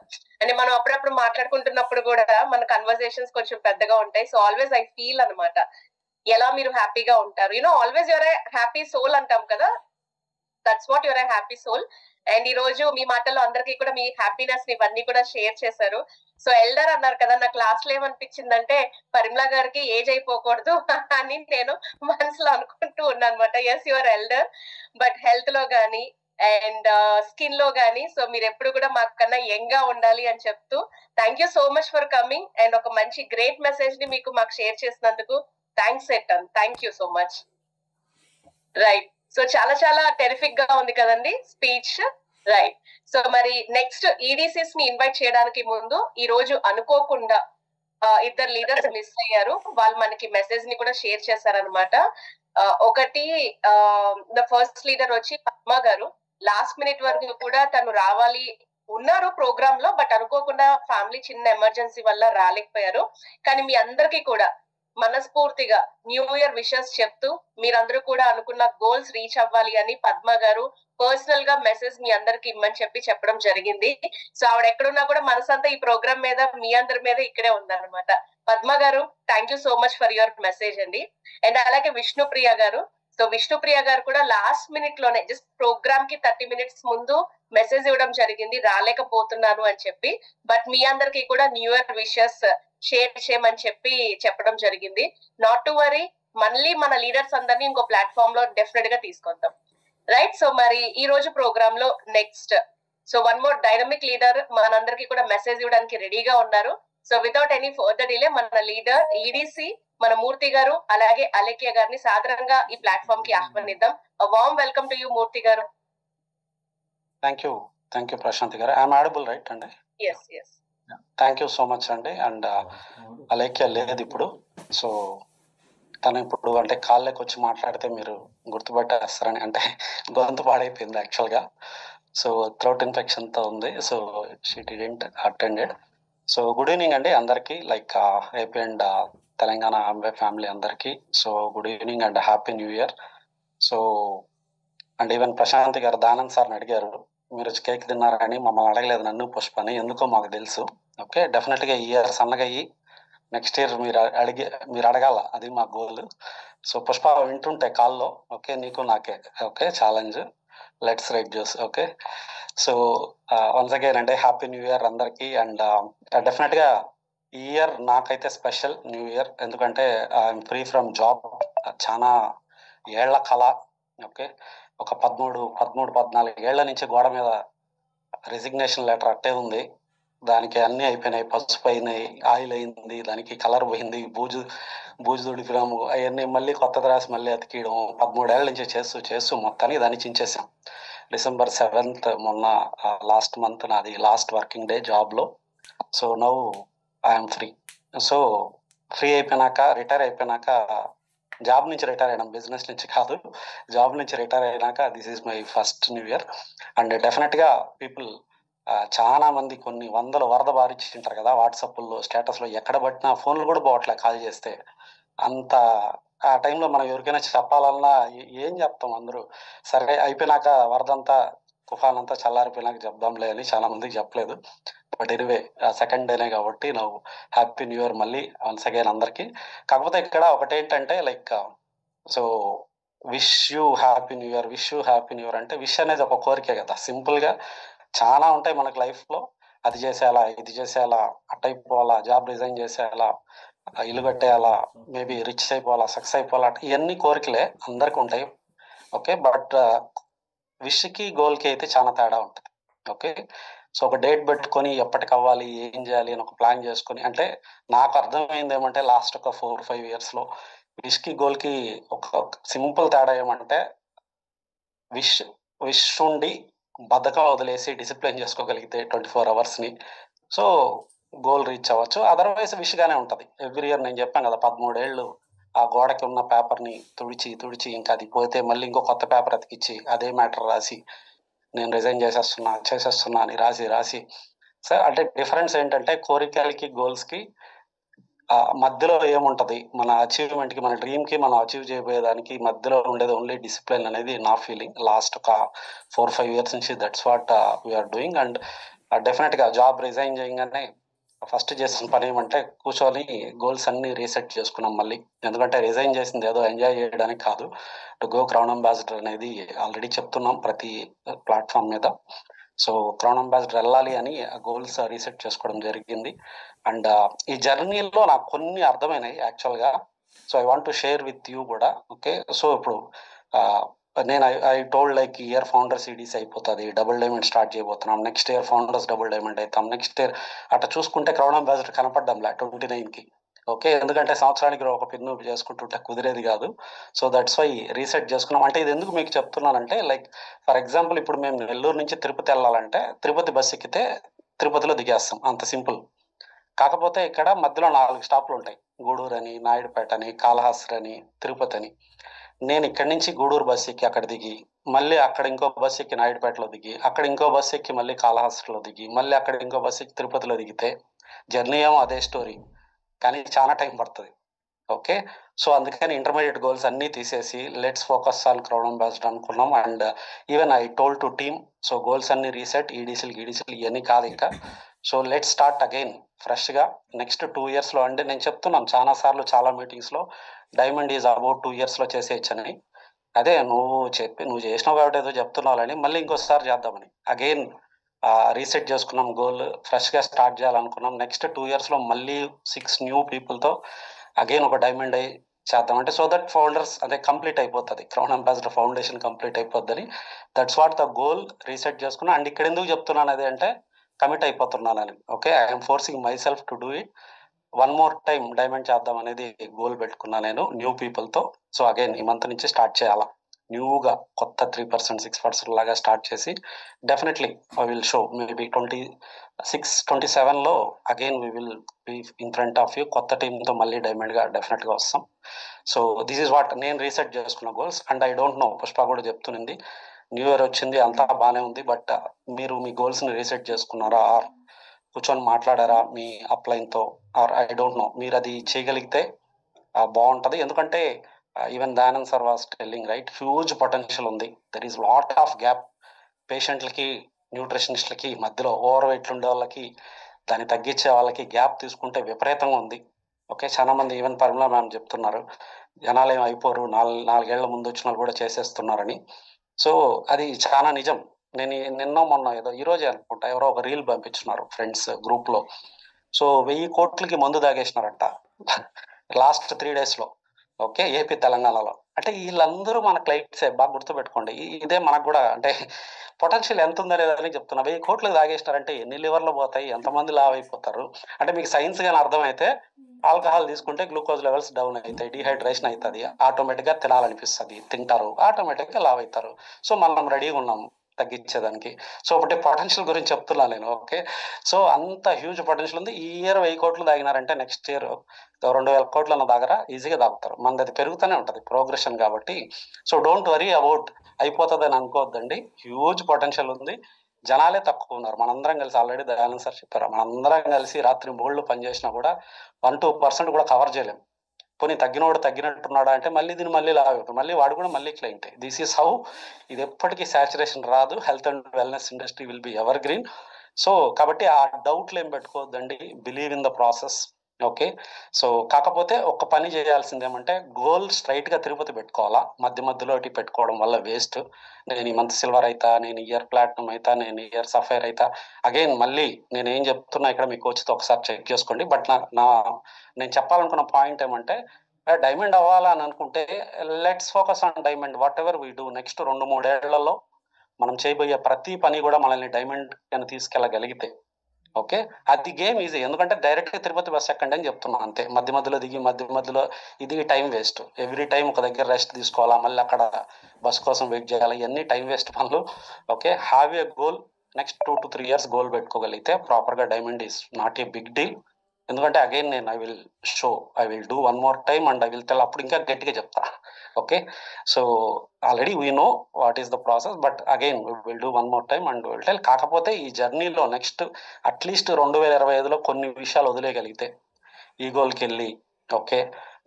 అంటే మనం అప్పుడప్పుడు మాట్లాడుకుంటున్నప్పుడు కూడా మన కన్వర్సేషన్స్ కొంచెం పెద్దగా ఉంటాయి. సో ఆల్వేస్ ఐ ఫీల్ అనమాట ఎలా మీరు హ్యాపీగా ఉంటారు. You know always your a happy soul అంటాం కదా, that's what your a happy soul. And ఈ రోజు మీ మాటల్లో అందరికీ కూడా మీ హ్యాపీనెస్ ఇవన్నీ కూడా షేర్ చేశారు. సో ఎల్డర్ అన్నారు కదా, నా క్లాస్ లో ఏమనిపించిందంటే పరిమళ గారికి ఏజ్ అయిపోకూడదు అని నేను మనసులో అనుకుంటూ ఉన్నాను అనమాట. Yes your elder, but health లో గానీ అండ్ స్కిన్ లో గానీ సో మీరు ఎప్పుడు కూడా మాకన్నా యంగ్ గా ఉండాలి అని చెప్తూ thank you so much for coming and ఒక మంచి గ్రేట్ మెసేజ్ ని మీకు మాకు షేర్ చేసినందుకు థ్యాంక్స్ ఎట్టన్, thank you so much. Right, so చాలా చాలా టెరిఫిక్ గా ఉంది కదండి స్పీచ్. రైట్, సో మరి నెక్స్ట్ ఈడీసీస్ ని ఇన్వైట్ చేయడానికి ముందు ఈ రోజు అనుకోకుండా ఇద్దరు లీడర్స్ మిస్ అయ్యారు. వాళ్ళు మనకి మెసేజ్ ని కూడా షేర్ చేశారనమాట. ఒకటి ద ఫస్ట్ లీడర్ వచ్చి పద్మ గారు. లాస్ట్ మినిట్ వరకు కూడా తను రావాలి ఉన్నారు ప్రోగ్రామ్ లో, బట్ అనుకోకుండా ఫ్యామిలీ చిన్న ఎమర్జెన్సీ వల్ల రాలేకపోయారు. కానీ మీ అందరికీ కూడా మనస్ఫూర్తిగా న్యూ ఇయర్ విషెస్ చెప్తూ మీరందరూ కూడా అనుకున్న గోల్స్ రీచ్ అవ్వాలి అని పద్మ గారు పర్సనల్ గా మెసేజ్ మీ అందరికి ఇమ్మని చెప్పడం జరిగింది. సో ఆవిడ ఎక్కడున్నా కూడా మనసంతా ఈ ప్రోగ్రామ్ మీద మీ అందరి మీద ఇక్కడే ఉందన్నమాట. పద్మ గారు thank you so much for your message అండి. అండ్ అలాగే విష్ణుప్రియ గారు. సో విష్ణుప్రియ గారు కూడా లాస్ట్ మినిట్ లోనే జస్ట్ ప్రోగ్రామ్ కి 30 minutes ముందు మెసేజ్ ఇవ్వడం జరిగింది రాలేకపోతున్నాను అని చెప్పి, బట్ మీ అందరికి కూడా న్యూ ఇయర్ విషెస్ షేర్ చేయమని చెప్పడం జరిగింది. నాట్ టు వరీ, మళ్ళీ మన లీడర్స్ అందరినీ ఇంకో ప్లాట్ఫామ్ లో డెఫినెట్ గా తీసుకొద్దాం. రైట్, సో మరి ఈ రోజు ప్రోగ్రామ్ లో next so one more dynamic leader మనందరికి కూడా మెసేజ్ ఇవ్వడానికి రెడీగా ఉన్నారు. So without any further delay మన లీడర్ ఈడీసీ మన మూర్తి గారు అలాగే అలేఖ్య గారిని సాధారణంగా ఈ ప్లాట్ఫామ్ కి ఆహ్వానిద్దాం. Warm welcome to you Murthy గారు. థ్యాంక్ యూ ప్రశాంతి గారు. ఐఎమ్ ఆడబుల్ రైట్ అండి? Yes yes. Thank you so much అండి. అండ్ అలేఖ్య లేదు ఇప్పుడు, సో తను ఇప్పుడు అంటే కాళ్ళకి వచ్చి మాట్లాడితే మీరు గుర్తుపట్టేస్తారని, అంటే గొంతు పాడైపోయింది యాక్చువల్గా. సో థ్రోట్ ఇన్ఫెక్షన్తో ఉంది, so she didn't attended. So good evening అండి అందరికీ, like AP and Telangana Amway family అందరికీ. So good evening and happy new year. So and even Prashanth గారు దానంద్ సార్ని అడిగారు మీరు వచ్చి కేక్ తిన్నారని, మమ్మల్ని అడగలేదు నన్ను పుష్పని, ఎందుకో మాకు తెలుసు. ఓకే, డెఫినెట్గా ఈ ఇయర్ సన్నగా అయ్యి నెక్స్ట్ ఇయర్ మీరు అడగాల, అది మా గోల్. సో పుష్ప వింటుంటే కాల్లో, ఓకే నీకు నాకే, okay challenge, let's write juice. Okay, so once again అంటే హ్యాపీ న్యూ ఇయర్ అందరికీ. అండ్ డెఫినెట్గా ఈ ఇయర్ నాకైతే స్పెషల్ న్యూ ఇయర్, ఎందుకంటే ఐఎమ్ ఫ్రీ ఫ్రమ్ జాబ్. చాలా ఏళ్ల కళ, ఓకే ఒక 13-14 ఏళ్ల నుంచి గోడ మీద రెసిగ్నేషన్ లెటర్ అట్టే ఉంది. దానికి అన్నీ అయిపోయినాయి, పసుపు అయినాయి, ఆయిల్ అయింది, దానికి కలర్ పోయింది, బూజు దుడిపినాము, అవన్నీ మళ్ళీ కొత్తది రాసి మళ్ళీ అతికియడం 13 ఏళ్ల నుంచి చేస్తూ మొత్తానికి దాన్ని చించేసాం. December 7th మొన్న లాస్ట్ మంత్ నాది లాస్ట్ వర్కింగ్ డే జాబ్లో. So now I'm free. So free అయిపోయినాక, రిటైర్ అయిపోయినాక, జాబ్ నుంచి రిటైర్ అయినాం, బిజినెస్ నుంచి కాదు, జాబ్ నుంచి రిటైర్ అయినాక this is my first new year. And డెఫినెట్గా పీపుల్ చాలా మంది కొన్ని వందల వరద బారిచ్చింటారు కదా వాట్సాప్లో, స్టేటస్లో, ఎక్కడ పట్టినా ఫోన్లు కూడా పోవట్లే కాల్ చేస్తే. అంత ఆ టైంలో మనం ఎవరికైనా చెప్పాలన్నా ఏం చెప్తాం, అందరూ సరే అయిపోయినాక వరదంతా తుఫాన్ అంతా చల్లారిపోయినాక చెప్దాంలే అని చాలా మందికి చెప్పలేదు. బట్ ఎనివే సెకండ్ డేనే కాబట్టి నువ్వు హ్యాపీ న్యూ ఇయర్ మళ్ళీ వన్స్ అగైన్ అందరికీ. కాకపోతే ఇక్కడ ఒకటేంటంటే like so wish you happy new year, wish you happy new year అంటే విష్ అనేది ఒక కోరికే కదా, సింపుల్గా చాలా ఉంటాయి మనకు లైఫ్లో, అది చేసేయాలా, ఇది చేసేయాలా, అట్ అయిపోవాలా, జాబ్ రిజైన్ చేసేయాలా, ఇల్లు కట్టేయాలా, మేబీ రిచ్ అయిపోవాలా, సక్సెస్ అయిపోవాలా, ఇవన్నీ కోరికలే అందరికి ఉంటాయి. ఓకే, బట్ విష్కి గోల్కి అయితే చాలా తేడా ఉంటుంది. ఓకే, సో ఒక డేట్ పెట్టుకొని ఎప్పటికి అవ్వాలి, ఏం చేయాలి అని ఒక ప్లాన్ చేసుకొని, అంటే నాకు అర్థమైంది ఏమంటే లాస్ట్ ఒక 4-5 yearsలో విష్కి గోల్కి ఒక సింపుల్ తేడా ఏమంటే విష్ ఉండి బద్ధకం వదిలేసి డిసిప్లిన్ చేసుకోగలిగితే 24 hours సో గోల్ రీచ్ అవ్వచ్చు. అదర్వైజ్ విష్గానే ఉంటుంది. ఎవ్రీ ఇయర్ నేను చెప్పాను కదా 13 ఏళ్ళు ఆ గోడకి ఉన్న పేపర్ని తుడిచి ఇంకా అది పోతే మళ్ళీ ఇంకో కొత్త పేపర్ అతికిచ్చి అదే మ్యాటర్ రాసి నేను రిజైన్ చేసేస్తున్నా అని రాసి సార్. అంటే డిఫరెన్స్ ఏంటంటే కోరికలకి గోల్స్కి మధ్యలో ఏముంటుంది, మన అచీవ్మెంట్కి, మన డ్రీమ్కి మనం అచీవ్ చేయబోయేదానికి మధ్యలో ఉండేది ఓన్లీ డిసిప్లిన్ అనేది నా ఫీలింగ్. లాస్ట్ ఒక 4-5 years నుంచి that's what we're doing. And definitely job resign చేయగానే ఫస్ట్ చేసిన పని ఏమంటే కూర్చొని గోల్స్ అన్ని రీసెట్ చేసుకున్నాం మళ్ళీ. ఎందుకంటే రిజైన్ చేసింది ఏదో ఎంజాయ్ చేయడానికి కాదు, టు గో క్రౌన్ అంబాసిడర్ అనేది ఆల్రెడీ చెప్తున్నాం ప్రతి ప్లాట్ఫామ్ మీద. సో క్రౌన్ అంబాసిడర్ వెళ్ళాలి అని గోల్స్ రీసెట్ చేసుకోవడం జరిగింది. అండ్ ఈ జర్నీలో నాకు కొన్ని అర్థమైనాయి యాక్చువల్గా. So I want to share with you కూడా. ఓకే, సో ఇప్పుడు నేను I told like year founders EDC అయిపోతుంది, డబుల్ డైమండ్ స్టార్ట్ చేయబోతున్నాం, next year founders double diamond అవుతాం, నెక్స్ట్ ఇయర్ అట్లా చూసుకుంటే క్రౌన్ అంబాసిడర్ కనపడ్డంలే 29కి. ఓకే, ఎందుకంటే సంవత్సరానికి ఒక పిన్ను చేసుకుంటుంటే కుదిరేది కాదు. సో దట్స్ వై రీసెట్ చేసుకున్నాం. అంటే ఇది ఎందుకు మీకు చెప్తున్నానంటే, లైక్ ఫర్ ఎగ్జాంపుల్ ఇప్పుడు మేము నెల్లూరు నుంచి తిరుపతి వెళ్ళాలంటే తిరుపతి బస్ ఎక్కితే తిరుపతిలో దిగేస్తాం, అంత సింపుల్. కాకపోతే ఇక్కడ మధ్యలో 4 స్టాప్లు ఉంటాయి, గూడూరు అని, నాయుడుపేట అని, కాళహస్తి అని, తిరుపతి అని. నేను ఇక్కడి నుంచి గూడూరు బస్ ఎక్కి అక్కడ దిగి, మళ్ళీ అక్కడ ఇంకో బస్ ఎక్కి నాయుడుపేటలో దిగి, అక్కడ ఇంకో బస్ ఎక్కి మళ్ళీ కాళహస్తిలో దిగి, మళ్ళీ అక్కడ ఇంకో బస్ ఎక్కి తిరుపతిలో దిగితే జర్నీ ఏమో అదే స్టోరీ, కానీ చాలా టైం పడుతుంది. ఓకే, సో అందుకని ఇంటర్మీడియట్ గోల్స్ అన్నీ తీసేసి let's focus on crown ambassador అనుకున్నాం. And even I told to team, so goals అన్ని రీసెట్, ఈడీసీలు ఇవన్నీ కాదు ఇంకా. సో లెట్స్ స్టార్ట్ అగైన్ ఫ్రెష్గా నెక్స్ట్ 2 yearsలో. అంటే నేను చెప్తున్నాను చాలా సార్లు చాలా మీటింగ్స్లో, డైమండ్ ఈజ్ అబౌట్ 2 yearsలో చేసేయచ్చని. అదే నువ్వు చేసినావు కాబట్టి ఏదో చెప్తున్నావు, మళ్ళీ ఇంకోసారి చేద్దామని అగైన్ రీసెట్ చేసుకున్నాం. గోల్ ఫ్రెష్గా స్టార్ట్ చేయాలనుకున్నాం. నెక్స్ట్ 2 yearsలో మళ్ళీ 6 న్యూ పీపుల్తో అగైన్ ఒక డైమండ్ అయి చేద్దాం. అంటే సో దట్ ఫౌండర్స్ అదే కంప్లీట్ అయిపోతుంది, క్రౌన్ అంబాసిడర్ ఫౌండేషన్ కంప్లీట్ అయిపోద్దని. That's what the goal, reset చేసుకున్నా. అండ్ ఇక్కడ ఎందుకు చెప్తున్నాను అది అంటే, కమిట్ అయిపోతున్నానని. Okay, I'm forcing myself to do it. 1 more time diamond చేద్దాం అనేది గోల్ పెట్టుకున్నా నేను న్యూ పీపుల్తో. సో అగైన్ ఈ మంత్ నుంచి స్టార్ట్ చేయాలా, న్యూగా కొత్త 3%, 6% లాగా స్టార్ట్ చేసి definitely I will show maybe 26-27లో again we will be in front of you. కొత్త టీంతో మళ్ళీ డైమండ్గా డెఫినెట్గా వస్తాం. సో దిస్ ఈజ్ వాట్ నేను రీసెట్ చేసుకున్న goals. And I don't know, Pushpa కూడా చెప్తునింది న్యూ ఇయర్ వచ్చింది అంతా బాగానే ఉంది, బట్ మీరు మీ గోల్స్ని రీసెట్ చేసుకున్నారా, ఆర్ కూర్చొని మాట్లాడారా మీ అప్లైన్తో, ఆర్ ఐ డోంట్ నో. మీరు అది చేయగలిగితే బాగుంటుంది. ఎందుకంటే even Dayanand sir was telling right, huge potential ఉంది. There is lot of gap పేషెంట్లకి, న్యూట్రిషనిస్ట్లకి మధ్యలో. ఓవర్ వెయిట్లు ఉండే వాళ్ళకి, దాన్ని తగ్గించే వాళ్ళకి గ్యాప్ తీసుకుంటే విపరీతంగా ఉంది. ఓకే, చాలా మంది ఈవెన్ పరిమళ మ్యామ్ చెప్తున్నారు జనాలు ఏం అయిపోరు, 4 ఏళ్ల ముందు వచ్చిన వాళ్ళు కూడా చేసేస్తున్నారని. సో అది చాలా నిజం. నేను నిన్న మొన్న ఏదో ఈరోజే అనుకుంటా ఎవరో ఒక రీల్ పంపించున్నారు ఫ్రెండ్స్ గ్రూప్లో. సో 1000 కోట్లకి మందు తాగేసినారంట లాస్ట్ 3 daysలో. ఓకే, ఏపీ తెలంగాణలో. అంటే వీళ్ళందరూ మన క్లయింట్సే, బాగా గుర్తుపెట్టుకోండి. ఇదే మనకు కూడా అంటే పొటెన్షియల్ ఎంత ఉందో లేదని చెప్తున్నా. 1000 కోట్లు తాగేసినారంటే ఎన్ని లివర్లు పోతాయి, ఎంతమంది లావ్ అయిపోతారు. అంటే మీకు సైన్స్ గానీ అర్థమైతే, ఆల్కహాల్ తీసుకుంటే గ్లూకోజ్ లెవెల్స్ డౌన్ అవుతాయి, డిహైడ్రేషన్ అవుతుంది, ఆటోమేటిక్గా తినాలనిపిస్తుంది, తింటారు, ఆటోమేటిక్గా లావ్ అవుతారు. సో మనం రెడీగా ఉన్నాము తగ్గించేదానికి. సో ఒకటి పొటెన్షియల్ గురించి చెప్తున్నా నేను. ఓకే, సో అంత హ్యూజ్ పొటెన్షియల్ ఉంది. ఈ ఇయర్ 1000 కోట్లు తాగినారంటే నెక్స్ట్ ఇయర్ 2000 కోట్ల అన్న దగ్గర ఈజీగా తాగుతారు. మనది అది పెరుగుతూనే ఉంటుంది ప్రోగ్రెషన్ కాబట్టి. సో డోంట్ వరీ అబౌట్ అయిపోతుందని అనుకోవద్దండి, హ్యూజ్ పొటెన్షియల్ ఉంది. జనాలే తక్కువ ఉన్నారు. మనందరం కలిసి ఆల్రెడీ దయానంద్ సార్ చెప్పారు, మనందరం కలిసి రాత్రి మూళ్ళు పనిచేసినా కూడా 1-2% కూడా కవర్ చేయలేము. పోనీ తగ్గినోడు తగ్గినట్టున్నాడా అంటే మళ్ళీ దీన్ని మళ్ళీ లాగుతాం, మళ్ళీ వాడు కూడా మళ్ళీ క్లయింటే. This is how. ఇది ఎప్పటికీ సాచురేషన్ రాదు. Health and wellness industry will be evergreen. So కాబట్టి ఆ డౌట్లు ఏం పెట్టుకోవద్దండి, believe in the process. Okay, so కాకపోతే ఒక పని చేయాల్సింది ఏమంటే, గోల్ స్ట్రైట్గా తిరుపతి పెట్టుకోవాలా. మధ్యలో ఇటు పెట్టుకోవడం వల్ల వేస్ట్. నేను ఈ మంత్ సిల్వర్ అవుతా, నేను ఇయర్ ప్లాటినం అవుతా, నేను ఇయర్ సఫైర్ అవుతా. అగైన్ మళ్ళీ నేను ఏం చెప్తున్నా ఇక్కడ మీకు వచ్చితే ఒకసారి చెక్ చేసుకోండి. బట్ నేను చెప్పాలనుకున్న పాయింట్ ఏమంటే, డైమండ్ అవ్వాలని అనుకుంటే let's focus on diamond. What ever we do next 2-3 ఏళ్లలో మనం చేయబోయే ప్రతి పని కూడా మనల్ని డైమండ్ అని తీసుకెళ్ళగలిగితే, ఓకే, అది గేమ్ ఈజీ. ఎందుకంటే డైరెక్ట్గా తిరుపతి బస్ ఎక్కండి అని చెప్తున్నాను అంతే. మధ్యలో దిగి మధ్యలో ఇది టైం వేస్ట్. ఎవ్రీ టైం ఒక దగ్గర రెస్ట్ తీసుకోవాలా, మళ్ళీ అక్కడ బస్ కోసం వెయిట్ చేయాలి, ఇవన్నీ టైం వేస్ట్ పనులు. Okay, have a goal. Next 2-3 years goal పెట్టుకోగలిగితే ప్రాపర్గా diamond is not a big deal. ఎందుకంటే అగైన్ నేను I will do 1 more time and I will tell. అప్పుడు ఇంకా గట్టిగా చెప్తా. Okay, so already we know what is the process, but again will do 1 more time and will tell. కాకపోతే ఈ జర్నీలో next at least 2025లో కొన్ని విషయాలు వదిలేయగలిగితే, ఈ గోల్కి వెళ్ళి ఓకే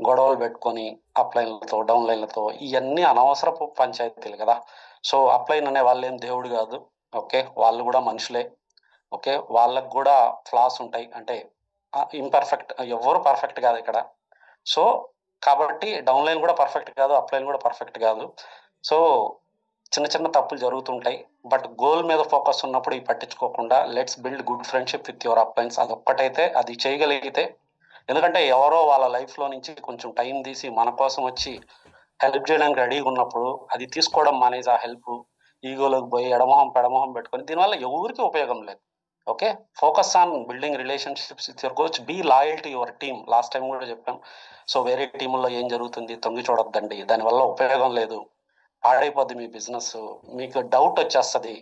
గొడవలు పెట్టుకొని అప్లైన్లతో డౌన్లైన్లతో, ఇవన్నీ అనవసరపు పంచాయతీలు కదా. సో అప్లైన్ అనే వాళ్ళు ఏం దేవుడు కాదు. ఓకే, వాళ్ళు కూడా మనుషులే. ఓకే, వాళ్ళకు కూడా ఫ్లాస్ ఉంటాయి, అంటే ఇంపర్ఫెక్ట్, ఎవరు పర్ఫెక్ట్ కాదు ఇక్కడ. సో కాబట్టి డౌన్లైన్ కూడా పర్ఫెక్ట్ కాదు, అప్లైన్ కూడా పర్ఫెక్ట్ కాదు. సో చిన్న చిన్న తప్పులు జరుగుతుంటాయి. బట్ గోల్ మీద ఫోకస్ ఉన్నప్పుడు ఇవి పట్టించుకోకుండా let's build good friendship with your uplines. అది ఒక్కటైతే అది చేయగలిగితే, ఎందుకంటే ఎవరో వాళ్ళ లైఫ్లో నుంచి కొంచెం టైం తీసి మన కోసం వచ్చి హెల్ప్ చేయడానికి రెడీగా ఉన్నప్పుడు అది తీసుకోవడం మానేసి ఆ హెల్ప్ ఈగోలోకి పోయి పెడమొహం పెట్టుకొని దీనివల్ల ఎవరికి ఉపయోగం లేదు. Okay, focus on building relationships with your coach, be loyal to your team. Last time కూడా చెప్పాం. సో వేరే టీంలో ఏం జరుగుతుంది తొంగి చూడొద్దండి, దానివల్ల ఉపయోగం లేదు, పాడైపోద్ది మీ బిజినెస్. మీకు డౌట్ వచ్చేస్తుంది,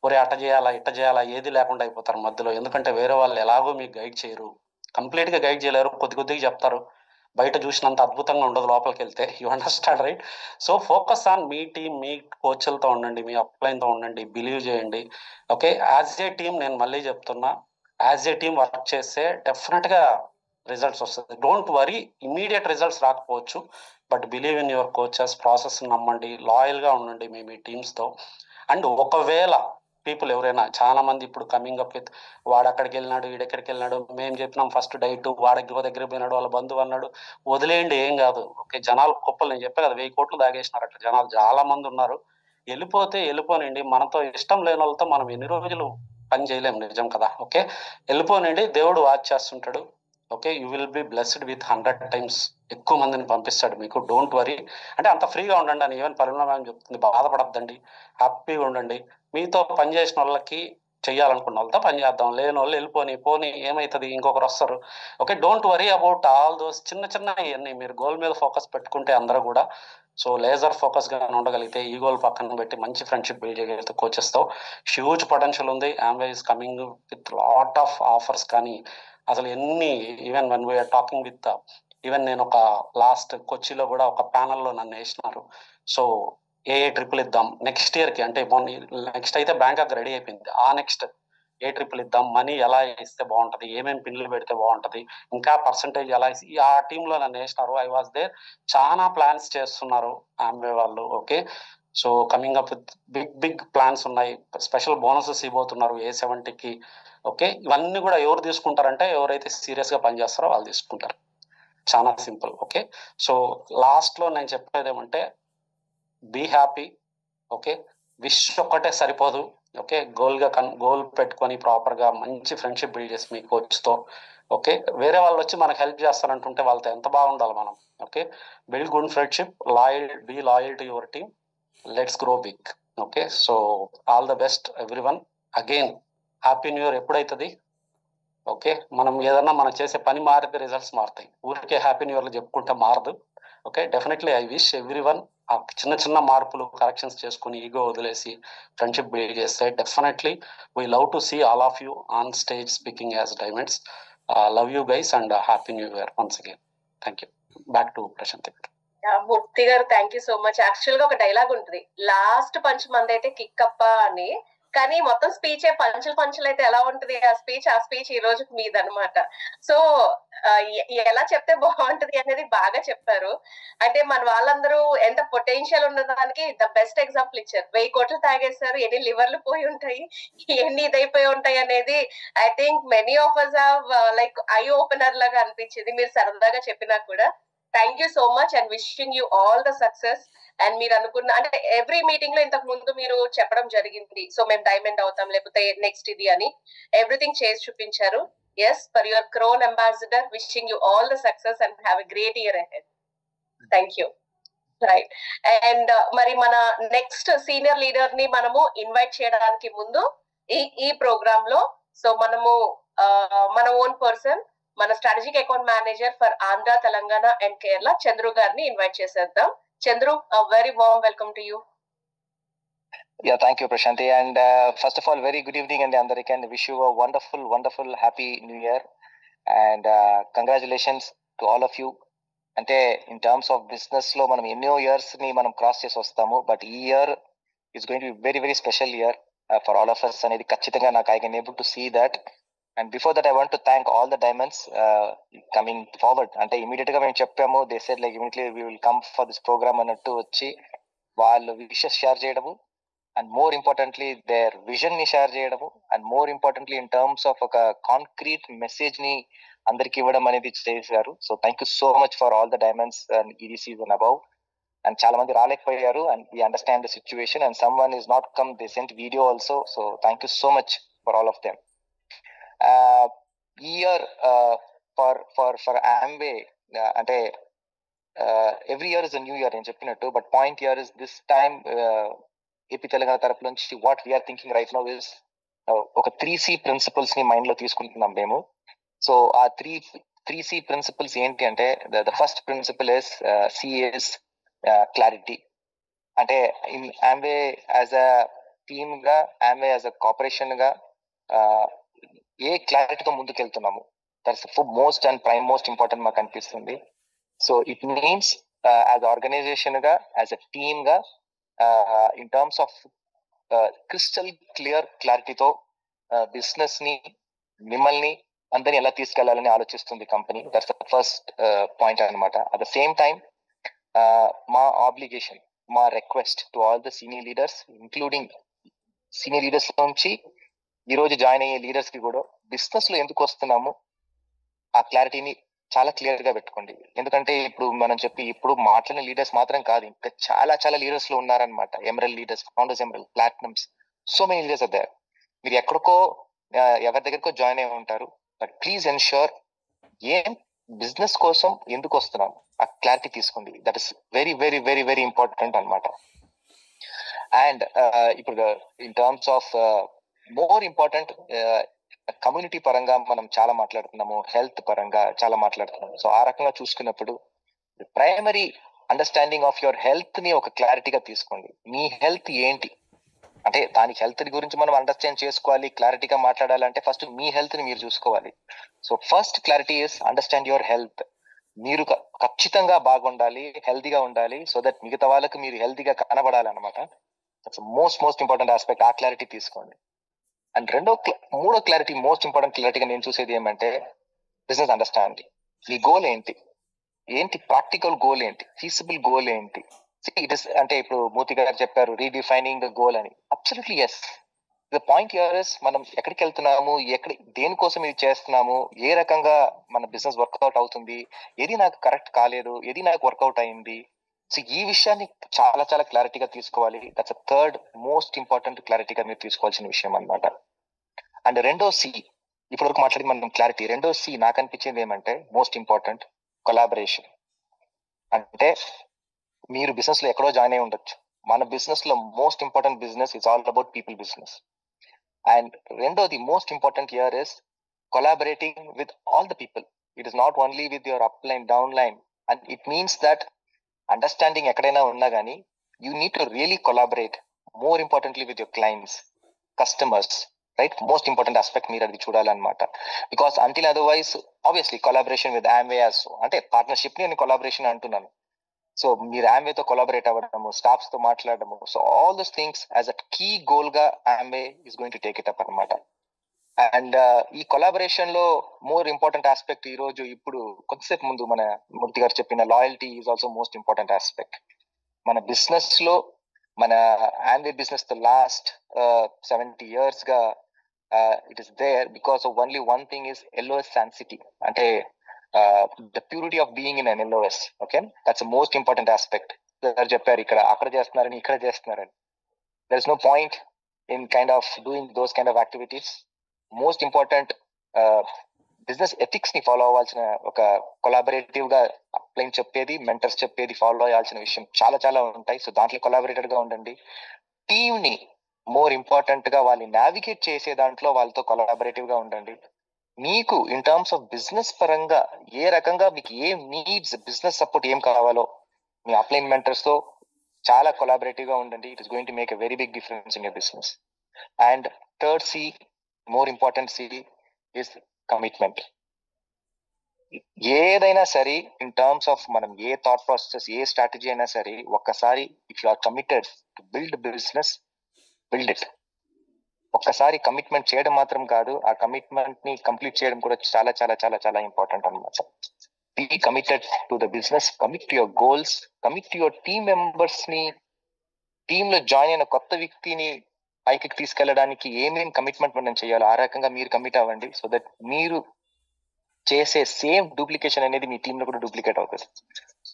ఒరే అట్ట చేయాలా ఇట్ట చేయాలా, ఏది లేకుండా అయిపోతారు మధ్యలో. ఎందుకంటే వేరే వాళ్ళు ఎలాగో మీకు గైడ్ చేయరు, కంప్లీట్గా గైడ్ చేయలేరు, కొద్దిగా చెప్తారు, బయట చూసినంత అద్భుతంగా ఉండదు లోపలికి వెళ్తే. You understand right? So focus on మీ టీమ్, మీ కోచ్లతో ఉండండి, మీ అప్లైన్తో ఉండండి, బిలీవ్ చేయండి. ఓకే, యాజ్ ఏ టీమ్, నేను మళ్ళీ చెప్తున్నా, యాజ్ ఏ టీమ్ వర్క్ చేస్తే డెఫినెట్గా రిజల్ట్స్ వస్తుంది. డోంట్ వరీ, ఇమీడియట్ రిజల్ట్స్ రాకపోవచ్చు, but believe in your coaches, process నమ్మండి, లాయల్గా ఉండండి మీ టీమ్స్తో. అండ్ ఒకవేళ పీపుల్ ఎవరైనా, చాలా మంది ఇప్పుడు కమింగ్ అప్ విత్ వాడు అక్కడికి వెళ్ళినాడు వీడెక్కడికి వెళ్ళినాడు, మేము చెప్పినాం ఫస్ట్ డైట్, వాడికి దగ్గర పోయినాడు, వాళ్ళ బంధువు అన్నాడు, వదిలేయండి, ఏం కాదు. ఓకే, జనాలు కుప్పలు, నేను చెప్పే కదా 1000 కోట్లు దాగేసినారు అట్లా జనాలు చాలా మంది ఉన్నారు. వెళ్ళిపోనండి. మనతో ఇష్టం లేని వాళ్ళతో మనం ఎన్ని రోజులు పని చేయలేము, నిజం కదా. ఓకే, వెళ్ళిపోనండి, దేవుడు వాచ్ చేస్తుంటాడు. Okay, you will be blessed with 100 times, ఎక్కువ మందిని పంపిస్తాడు మీకు. డోంట్ వరీ, అంటే అంత ఫ్రీగా ఉండండి అని ఈవెన్ పరిణామం ఏం చెప్తుంది, బాధపడద్దండి, హ్యాపీగా ఉండండి. మీతో పని చేసిన వాళ్ళకి చెయ్యాలనుకున్న వాళ్ళతో పని చేద్దాం, లేని వాళ్ళు పోనీ ఏమవుతుంది, ఇంకొకరు వస్తారు. Okay, don't worry about all those చిన్న ఇవన్నీ. మీరు గోల్ మీద ఫోకస్ పెట్టుకుంటే అందరూ కూడా, సో లేజర్ ఫోకస్గా ఉండగలిగితే, ఈ గోల్ పక్కన పెట్టి మంచి ఫ్రెండ్షిప్ బిల్డ్ చేయగలిగితే కోచెస్తో హ్యూజ్ పొటెన్షియల్ ఉంది. Amway is coming with lot of offers. కానీ అసలు ఎన్ని, even one we're talking with, even నేను ఒక లాస్ట్ కొచ్చిలో కూడా ఒక ప్యానల్లో నన్ను వేసినారు. సో ఏ ట్రిపుల్ ఇద్దాం నెక్స్ట్ ఇయర్కి, అంటే నెక్స్ట్ అయితే బ్యాంకాక్ రెడీ అయిపోయింది, ఆ నెక్స్ట్ ఏ ట్రిపుల్ ఇద్దాం, మనీ ఎలా ఇస్తే బాగుంటుంది, ఏమేమి పిన్నులు పెడితే బాగుంటుంది, ఇంకా పర్సంటేజ్ ఎలా ఇస్తే, ఆ టీంలో నన్ను వేసినారు. I was there. చాలా ప్లాన్స్ చేస్తున్నారు ఆంబే వాళ్ళు. Okay, so coming up with big plans ఉన్నాయి. స్పెషల్ బోనసెస్ ఇవ్వబోతున్నారు A70కి. ఓకే, ఇవన్నీ కూడా ఎవరు తీసుకుంటారంటే, ఎవరైతే సీరియస్గా పనిచేస్తారో వాళ్ళు తీసుకుంటారు. చాలా సింపుల్. ఓకే, సో లాస్ట్లో నేను చెప్పేది ఏమంటే, బీ హ్యాపీ. ఓకే, విష్ ఒక్కటే సరిపోదు. ఓకే, గోల్ పెట్టుకొని ప్రాపర్గా మంచి ఫ్రెండ్షిప్ బిల్డ్ చేసి మీ కోచ్తో. ఓకే, వేరే వాళ్ళు వచ్చి మనకు హెల్ప్ చేస్తారంటుంటే వాళ్ళతో ఎంత బాగుండాలి మనం. Okay, build good friendship, be loyal to your team, let's grow big. Okay, so all the best everyone. Again happy new year. ఎప్పుడైతుంది? ఓకే, మనం ఏదన్నా మనం చేసే పని మారితే రిజల్ట్స్ మారుతాయి, ఊరికే హ్యాపీ న్యూ ఇయర్లో చెప్పుకుంటే మారదు. Okay, definitely I wish everyone ఆ చిన్న మార్పులు కరెక్షన్స్ చేసుకుని ఈగో వదిలేసి ఫ్రెండ్షిప్ బిల్డ్ చేస్తే definitely we love to see all of you on stage speaking as diamonds. Love you guys and happy new year once again. Thank you. Back to Prashanth గారు. మూర్తి గారు, thank you so much. Actual గా ఒక dialogue ఉంటుంది, last punch మంది అయితే kick అప్ప అని, కానీ మొత్తం స్పీచే పంచులు అయితే ఎలా ఉంటుంది ఆ స్పీచ్ ఈ రోజు మీదనమాట. సో ఎలా చెప్తే బాగుంటది అనేది బాగా చెప్పారు. అంటే మన వాళ్ళందరూ ఎంత పొటెన్షియల్ ఉన్నదానికి ద బెస్ట్ ఎగ్జాంపుల్ ఇచ్చారు. 1000 కోట్లు తాగేస్తారు, ఎన్ని లివర్లు పోయి ఉంటాయి, ఎన్ని ఇదైపోయి ఉంటాయి అనేది I think many of us have like eye opener లాగా అనిపించింది మీరు సరదాగా చెప్పినా కూడా. Thank you so much and wishing you all the success. And మీరు అనుకున్న, అంటే ఎవ్రీ మీటింగ్ లో ఇంతకు ముందు మీరు చెప్పడం జరిగింది, సో మేము డైమండ్ అవుతాం లేకపోతే నెక్స్ట్ ఇది అని, ఎవ్రీథింగ్ చేసి చూపించారు. Yes, for your crown ambassador, wishing you all the success and have a great year ahead. Thank you. Right, and మరి మన నెక్స్ట్ సీనియర్ లీడర్ ని మనము ఇన్వైట్ చేయడానికి ముందు ఈ ప్రోగ్రామ్ లో, సో మనము మన ఓన్ పర్సన్, మన strategic account manager for Andhra, Telangana and Kerala, Chandru గారిని ఇన్వైట్ చేసేద్దాం. Chandru, a very warm welcome to you. Yeah, thank you, Prashanti. And first of all, very good evening, and andariki, and wish you a wonderful, happy new year. And congratulations to all of you. Ante in terms of business lo manam enno years ni manam cross chesi vastamu, but ee year is going to be very, very special year for all of us. Anedi kachithanga నాకు I can able to see that. And before that, I want to thank all the diamonds coming forward. Ante immediately ga మేము చెప్పాము, they said like immediately we will come for this program అన్నట్టు వచ్చి వాళ్ళు wishes share చేయడము, and more importantly their vision ని share చేయడము, and more importantly in terms of ఒక concrete message ని అందరికి ఇవ్వడం అనేది చేశారు. So thank you so much for all the diamonds and EDCs and above. And చాలా మంది రాలేకపోయారు and we understand the situation and someone is not come, they sent video also. So thank you so much for all of them. Year for Amway అంటే every year is a new year నేను చెప్పినట్టు, but point year is this time AP Telangana తరపు నుంచి what we're thinking right now is ఒక 3C principles ని mind లో తీసుకుంటున్నాం మేము. సో ఆ 3C ప్రిన్సిపల్స్ ఏంటి అంటే, the first principle is CS clarity. అంటే in Amway as a team గా, ఆమ్వే యాజ్ అ కార్పొరేషన్ గా ఏ క్లారిటీతో ముందుకెళ్తున్నాము, that's most and prime most important మాకు అనిపిస్తుంది. So it means as organization గా, యాజ్ అ టీమ్ గా, in terms of crystal clear క్లారిటీతో బిజినెస్ ని, మిమ్మల్ని అందరిని ఎలా తీసుకెళ్లాలని ఆలోచిస్తుంది company. That's the first point అనమాట. అట్ ద సేమ్ టైం మా ఆబ్లిగేషన్, మా request to all the senior leaders, including senior leaders నుంచి ఈ రోజు జాయిన్ అయ్యే లీడర్స్ కి కూడా బిజినెస్ లో ఎందుకు వస్తున్నాము ఆ క్లారిటీని చాలా క్లియర్ గా పెట్టుకోండి. ఎందుకంటే ఇప్పుడు మనం ఇప్పుడు మాట్లాడిన లీడర్స్ మాత్రం కాదు, ఇంకా చాలా చాలా లీడర్స్ లో ఉన్నారనమాట. Emerald leaders, founders emerald, platinums, so many leaders are there. మీరు ఎక్కడికో ఎవరి దగ్గరకో జాయిన్ అయి ఉంటారు, బట్ ప్లీజ్ ఎన్ష్యూర్ ఏం బిజినెస్ కోసం ఎందుకు వస్తున్నాం ఆ క్లారిటీ తీసుకోండి. That is very very very very important అనమాట. అండ్ ఇప్పుడు in terms of more important, community పరంగా మనం చాలా మాట్లాడుతున్నాము, హెల్త్ పరంగా చాలా మాట్లాడుతున్నాము. సో ఆ రకంగా చూసుకున్నప్పుడు primary understanding of your health ని ఒక క్లారిటీగా తీసుకోండి. మీ హెల్త్ ఏంటి అంటే దానికి హెల్త్ గురించి మనం అండర్స్టాండ్ చేసుకోవాలి, క్లారిటీగా మాట్లాడాలంటే ఫస్ట్ మీ హెల్త్ ని మీరు చూసుకోవాలి. So first clarity is understand your health. మీరు ఖచ్చితంగా బాగుండాలి, హెల్తీగా ఉండాలి, సో దట్ మిగతా వాళ్ళకి మీరు హెల్తీగా కనబడాలన్నమాట. That's most important aspect. ఆ క్లారిటీ తీసుకోండి. అండ్ మూడో క్లారిటీ, మోస్ట్ ఇంపార్టెంట్ క్లారిటీగా నేను చూసేది ఏమంటే బిజినెస్ అండర్స్టాండింగ్. మీ గోల్ ఏంటి ప్రాక్టికల్ గోల్ ఏంటి, ఫీజిబుల్ గోల్ ఏంటి. ఇట్ ఇస్ అంటే ఇప్పుడు మూర్తి గారు చెప్పారు రీడిఫైనింగ్ ద గోల్ అని. Absolutely yes. The point here is మనం ఎక్కడికి వెళ్తున్నాము, దేనికోసం ఇది చేస్తున్నాము, ఏ రకంగా మన బిజినెస్ వర్కౌట్ అవుతుంది, ఏది నాకు కరెక్ట్ కాలేదు, ఏది నాకు వర్కౌట్ అయింది. సో ఈ విషయాన్ని చాలా చాలా క్లారిటీగా తీసుకోవాలి. దట్స్ థర్డ్ మోస్ట్ ఇంపార్టెంట్ క్లారిటీగా మీరు తీసుకోవాల్సిన విషయం అనమాట. అండ్ రెండో సి, ఇప్పటివరకు మాట్లాడి మనం క్లారిటీ. రెండో సి నాకు అనిపించింది ఏమంటే మోస్ట్ ఇంపార్టెంట్ కొలాబరేషన్. అంటే మీరు బిజినెస్ లో ఎక్కడో జాయిన్ అయి ఉండొచ్చు, మన బిజినెస్ లో most important business is all about people business. And రెండోది most important here is collaborating with all the people. It is not only with your upline, downline. And it means that understanding ఎక్కడైనా ఉన్నా కానీ you need to really collaborate more importantly with your clients, customers, right? Most important aspect మీరు అది చూడాలన్నమాట. Because until otherwise obviously collaboration with Amway అంటే partnership ని నేను collaboration అంటున్నాను. సో మీరు ఆమ్వేతో కొలాబరేట్ అవ్వడము, స్టాఫ్స్ తో మాట్లాడము, so all those things as a key goal గా Amway is going to take it up అనమాట. అండ్ ఈ కొలాబరేషన్ లో మోర్ ఇంపార్టెంట్ ఆస్పెక్ట్ ఈ రోజు ఇప్పుడు కొంతసేపు ముందు మన మూర్తి గారు చెప్పిన loyalty is also most important aspect. మన బిజినెస్ లో, మన ఆమ్వే బిజినెస్ తో లాస్ట్ 70 years గా it is there because of only one thing is LOS sanctity. అంటే the purity of being in an LOS. Okay, that's most important aspect. చెప్పారు ఇక్కడ అక్కడ చేస్తున్నారని ఇక్కడ చేస్తున్నారని. There is no point in kind of doing those kind of activities. Most important business ethics ని follow అవ్వాల్సిన, ఒక కొలాబరేటివ్ గా అప్లైన్ చెప్పేది, మెంటర్స్ చెప్పేది ఫాలో అవ్వాల్సిన విషయం చాలా చాలా ఉంటాయి. సో దాంట్లో కొలాబరేటెడ్ గా ఉండండి. టీమ్ ని మోర్ ఇంపార్టెంట్ గా వాళ్ళు నావిగేట్ చేసే దాంట్లో వాళ్ళతో కొలాబరేటివ్ గా ఉండండి. మీకు ఇన్ టర్మ్స్ ఆఫ్ బిజినెస్ పరంగా ఏ రకంగా మీకు ఏం నీడ్స్, బిజినెస్ సపోర్ట్ ఏం కావాలో మీ అప్లైన్ మెంటర్స్ తో చాలా కొలాబరేటివ్ గా ఉండండి. It is going to make a very big difference in your business. And third C, more important C is commitment. ఏదైనా సరే ఇన్ టర్మ్స్ ఆఫ్ మనం a thought process, a strategy అయినా సరే, ఒక్కసారి if you are committed to build business, build it. ఒక్కసారి commitment చేయడం మాత్రం కాదు, ఆ కమిట్మెంట్ ని కంప్లీట్ చేయడం కూడా చాలా చాలా చాలా చాలా ఇంపార్టెంట్ అన్నమాట. Be committed to the business, commit to your goals, commit to your team members ని. టీమ్ లో జాయిన్ అయిన కొత్త వ్యక్తిని పైకి తీసుకెళ్ళడానికి ఏమేమి కమిట్మెంట్ మనం చేయాలో ఆ రకంగా మీరు కమిట్ అవ్వండి. సో దట్ మీరు చేసే సేమ్ డూప్లికేషన్ అనేది మీ టీమ్ లో కూడా డూప్లికేట్ అవుతుంది.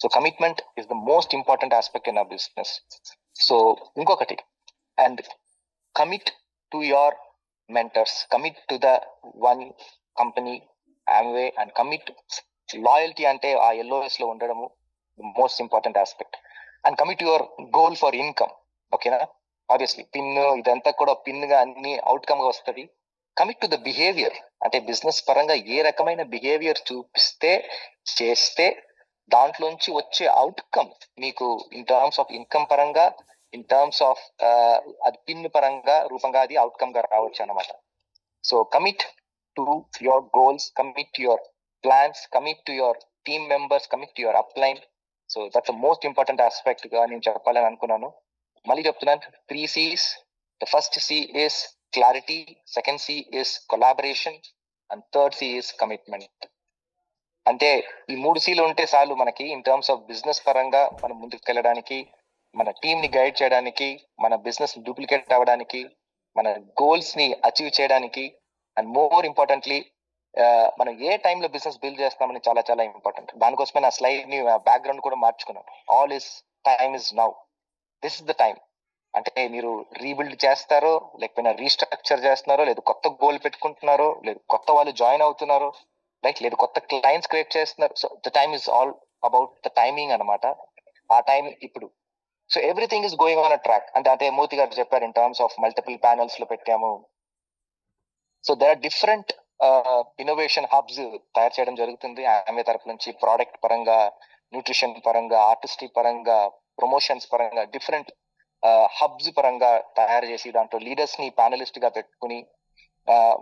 So commitment is the most important aspect in our business. So ఇంకొకటి, and commit to your mentors, commit to the one company Amway, and commit loyalty అంటే ఆ LOS లో ఉండడము most important aspect. And commit your goal for income. ఓకేనా, obviously pin ఇదంతా కూడా pin గా అన్ని అవుట్కమ్ గా వస్తుంది. కమిట్ టు ద బిహేవియర్, అంటే బిజినెస్ పరంగా ఏ రకమైన బిహేవియర్ చూపిస్తే చేస్తే దాంట్లోంచి వచ్చే అవుట్కమ్ మీకు ఇన్ టర్మ్స్ ఆఫ్ ఇన్కమ్ పరంగా, ఇన్ టర్మ్స్ ఆఫ్ అది పిన్ పరంగా రూపంగా అది అవుట్కమ్ గా రావచ్చు అన్నమాట. So commit to your goals, commit to your plans, commit to your team members, commit to your upline. So that's the most important aspect గా నేను చెప్పాలని అనుకున్నాను. మళ్ళీ చెప్తున్నాను, 3 C's. The first C is clarity, second C is collaboration, and third C is commitment. అంటే ఈ 3 Cలు ఉంటే చాలు మనకి ఇన్ టర్మ్స్ ఆఫ్ బిజినెస్ పరంగా మనం ముందుకు వెళ్ళడానికి, మన టీమ్ ని గైడ్ చేయడానికి, మన బిజినెస్ డూప్లికేట్ అవ్వడానికి, మన గోల్స్ ని అచీవ్ చేయడానికి, అండ్ మోర్ ఇంపార్టెంట్లీ మనం ఏ టైంలో బిజినెస్ బిల్డ్ చేస్తామని చాలా చాలా ఇంపార్టెంట్. దానికోసమే నా స్లైడ్ ని బ్యాక్గ్రౌండ్ కూడా మార్చుకున్నాను. All is time is now, this is the time. అంటే మీరు రీబిల్డ్ చేస్తారో, లేకపోయినా రీస్ట్రక్చర్ చేస్తున్నారో, లేదు కొత్త గోల్ పెట్టుకుంటున్నారో, లేదు కొత్త వాళ్ళు జాయిన్ అవుతున్నారో, రైట్, లేదు కొత్త క్లయింట్స్ క్రియేట్ చేస్తున్నారు. So the time is all about the timing అనమాట. ఆ టైం ఇప్పుడు. So everything is going on a track. అంటే మూర్తి గారు చెప్పారు in terms of multiple panels లో పెట్టాము. So there are different innovation hubs తయారు చేయడం జరుగుతుంది ఆమె తరఫు నుంచి. ప్రోడక్ట్ పరంగా, న్యూట్రిషన్ పరంగా, ఆర్టిస్టిక్ పరంగా, ప్రమోషన్స్ పరంగా డిఫరెంట్ హబ్స్ పరంగా తయారు చేసి దాంట్లో లీడర్స్ ని ప్యానలిస్ట్ గా పెట్టుకుని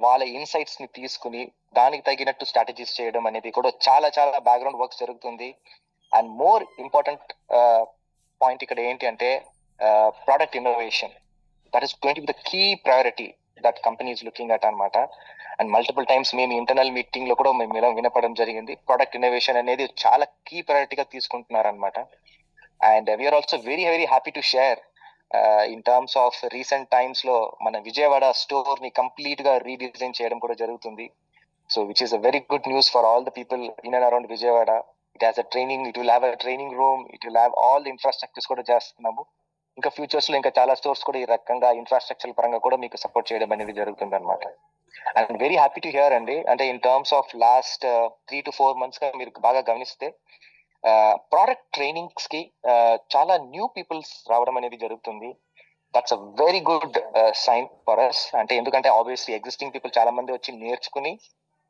వాళ్ళ ఇన్సైట్స్ ని తీసుకుని దానికి తగినట్టు స్ట్రాటజీస్ చేయడం అనేది కూడా చాలా చాలా బ్యాక్గ్రౌండ్ వర్క్ జరుగుతుంది. అండ్ మోర్ ఇంపార్టెంట్ పాయింట్ ఇక్కడ ఏంటి అంటే product innovation. That is going to be the key priority that company is looking at అనమాట. అండ్ మల్టిపుల్ టైమ్స్ మేము ఇంటర్నల్ మీటింగ్ లో కూడా మేము ఇలా వినపడడం జరిగింది. ప్రోడక్ట్ ఇన్నోవేషన్ అనేది చాలా కీ ప్రయారిటీగా తీసుకుంటున్నారు అనమాట. And we're also very very happy to share in terms of recent times లో మన విజయవాడ స్టోర్ ని కంప్లీట్ గా రీడిజైన్ చేయడం కూడా జరుగుతుంది. So which is a very good news for all the people in and around Vijayawada. It has a training, it will have a training room, it will have all the infrastructures కూడా చేస్తున్నాము. ఇంకా futures లో ఇంకా చాలా stores కూడా ఈ రకంగా infrastructure పరంగా కూడా మీకు సపోర్ట్ చేయడం అనేది జరుగుతుంది అనమాట. And very happy to hear అండి. అంటే in terms of last 3 to 4 months గా మీరు బాగా గమనిస్తే ప్రోడక్ట్ ట్రైనింగ్స్ కి చాలా న్యూ పీపుల్స్ రావడం అనేది జరుగుతుంది. That's a very good sign for us. అంటే ఎందుకంటే ఆబ్వియస్లీ ఎగ్జిస్టింగ్ పీపుల్ చాలా మంది వచ్చి నేర్చుకుని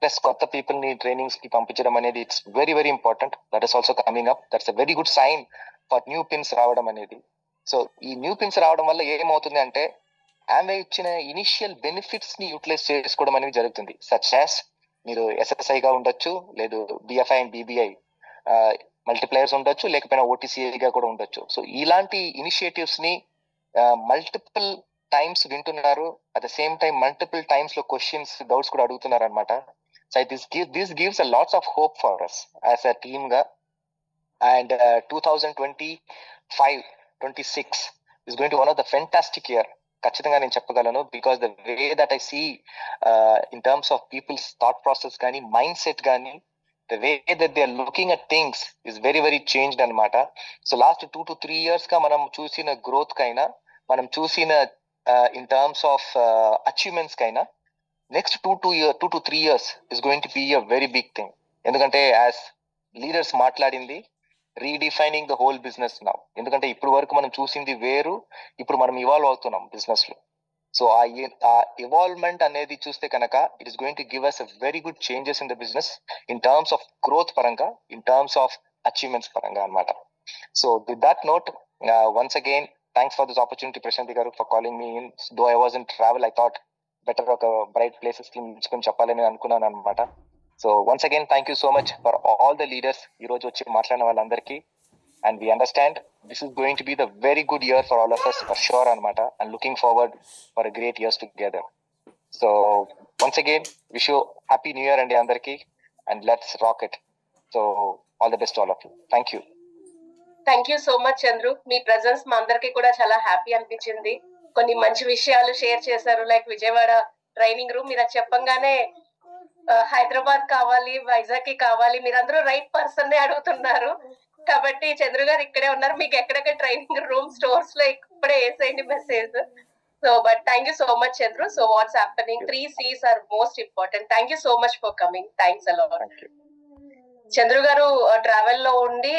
ప్లస్ కొత్త పీపుల్ ని ట్రైనింగ్స్ కి పంపించడం అనేది it's very very important. That is also coming up. That's a very good sign for new pins రావడం అనేది. సో ఈ న్యూ పిన్స్ రావడం వల్ల ఏమవుతుంది అంటే ఆమె ఇచ్చిన ఇనిషియల్ బెనిఫిట్స్ ని యూటిలైజ్ చేసుకోవడం అనేది జరుగుతుంది. సచ్ యాజ్ మీరు SSI గా ఉండొచ్చు, లేదు BFI అండ్ BBI మల్టిప్లయర్స్ ఉండొచ్చు, లేకపోయినా OTCA గా కూడా ఉండొచ్చు. సో ఇలాంటి ఇనిషియేటివ్స్ ని మల్టిపుల్ టైమ్స్ వింటున్నారు. At the same time multiple times లో క్వశ్చన్స్, డౌట్స్ కూడా అడుగుతున్నారు అనమాట. So this gives a lots of hope for us as a team గా. And 2025-26 is going to be one of the fantastic year. ఖచ్చితంగా నేను చెప్పగలను. Because the way that I see in terms of people's thought process కానీ, mindset కానీ, the way that they are looking at things is very very changed అనమాట. So last 2 to 3 years గా మనం చూసిన growth కైనా, మనం చూసిన in terms of achievements కైనా, next 2 to 3 years is going to be a very big thing. ఎందుకంటే as leaders మాట్లాడింది redefining the whole business now. ఎందుకంటే ఇప్పుడు వరకు మనం చూసింది వేరు, ఇప్పుడు మనం ఇవాల్వ్ అవుతున్నాం బిజినెస్ లో. సో ఆ ఇవాల్వ్మెంట్ అనేది చూస్తే కనుక it is going to give us a very good changes in the business in terms of growth పరంగా, ఇన్ టర్మ్స్ ఆఫ్ అచీవ్మెంట్స్ పరంగా అనమాట. So with that note, once again thanks for this opportunity Prashanti గారు for calling me in. Though I was in travel, I thought better ఒక bright places కి ఎంచుకొని చెప్పాలని అనుకున్నాను అనమాట. So once again thank you so much for all the leaders ఈ రోజు వచ్చి మాట్లాడిన వాళ్ళందరికీ. And we understand this is going to be the very good year for all of us for sure అనమాట. And looking forward for a great years together. So once again wish you happy new year అండి అందరికీ. And let's rock it. So all the best all of you. Thank you. Thank you so much Chandru. మీ presence మా అందరికి కూడా చాలా happy అనిపించింది. కొన్ని మంచి విషయాలు షేర్ చేశారు, లైక్ విజయవాడ ట్రైనింగ్ రూమ్. మీరు చెప్పంగానే హైదరాబాద్ కావాలి, వైజాగ్ కి కావాలి, మీరందరూ రైట్ పర్సన్ నే అడుగుతున్నారు. కాబట్టి చంద్రు గారు ఇక్కడే ఉన్నారు. మీకు ఎక్కడెక్కడ ట్రైనింగ్ రూమ్ స్టోర్స్ లో ఇప్పుడే వేసేయండి message. So but thank you so much Chandru. So what's happening 3 C's are most important. Thank you so much for coming. Thanks a lot. Chandru గారు ట్రావెల్ లో ఉండి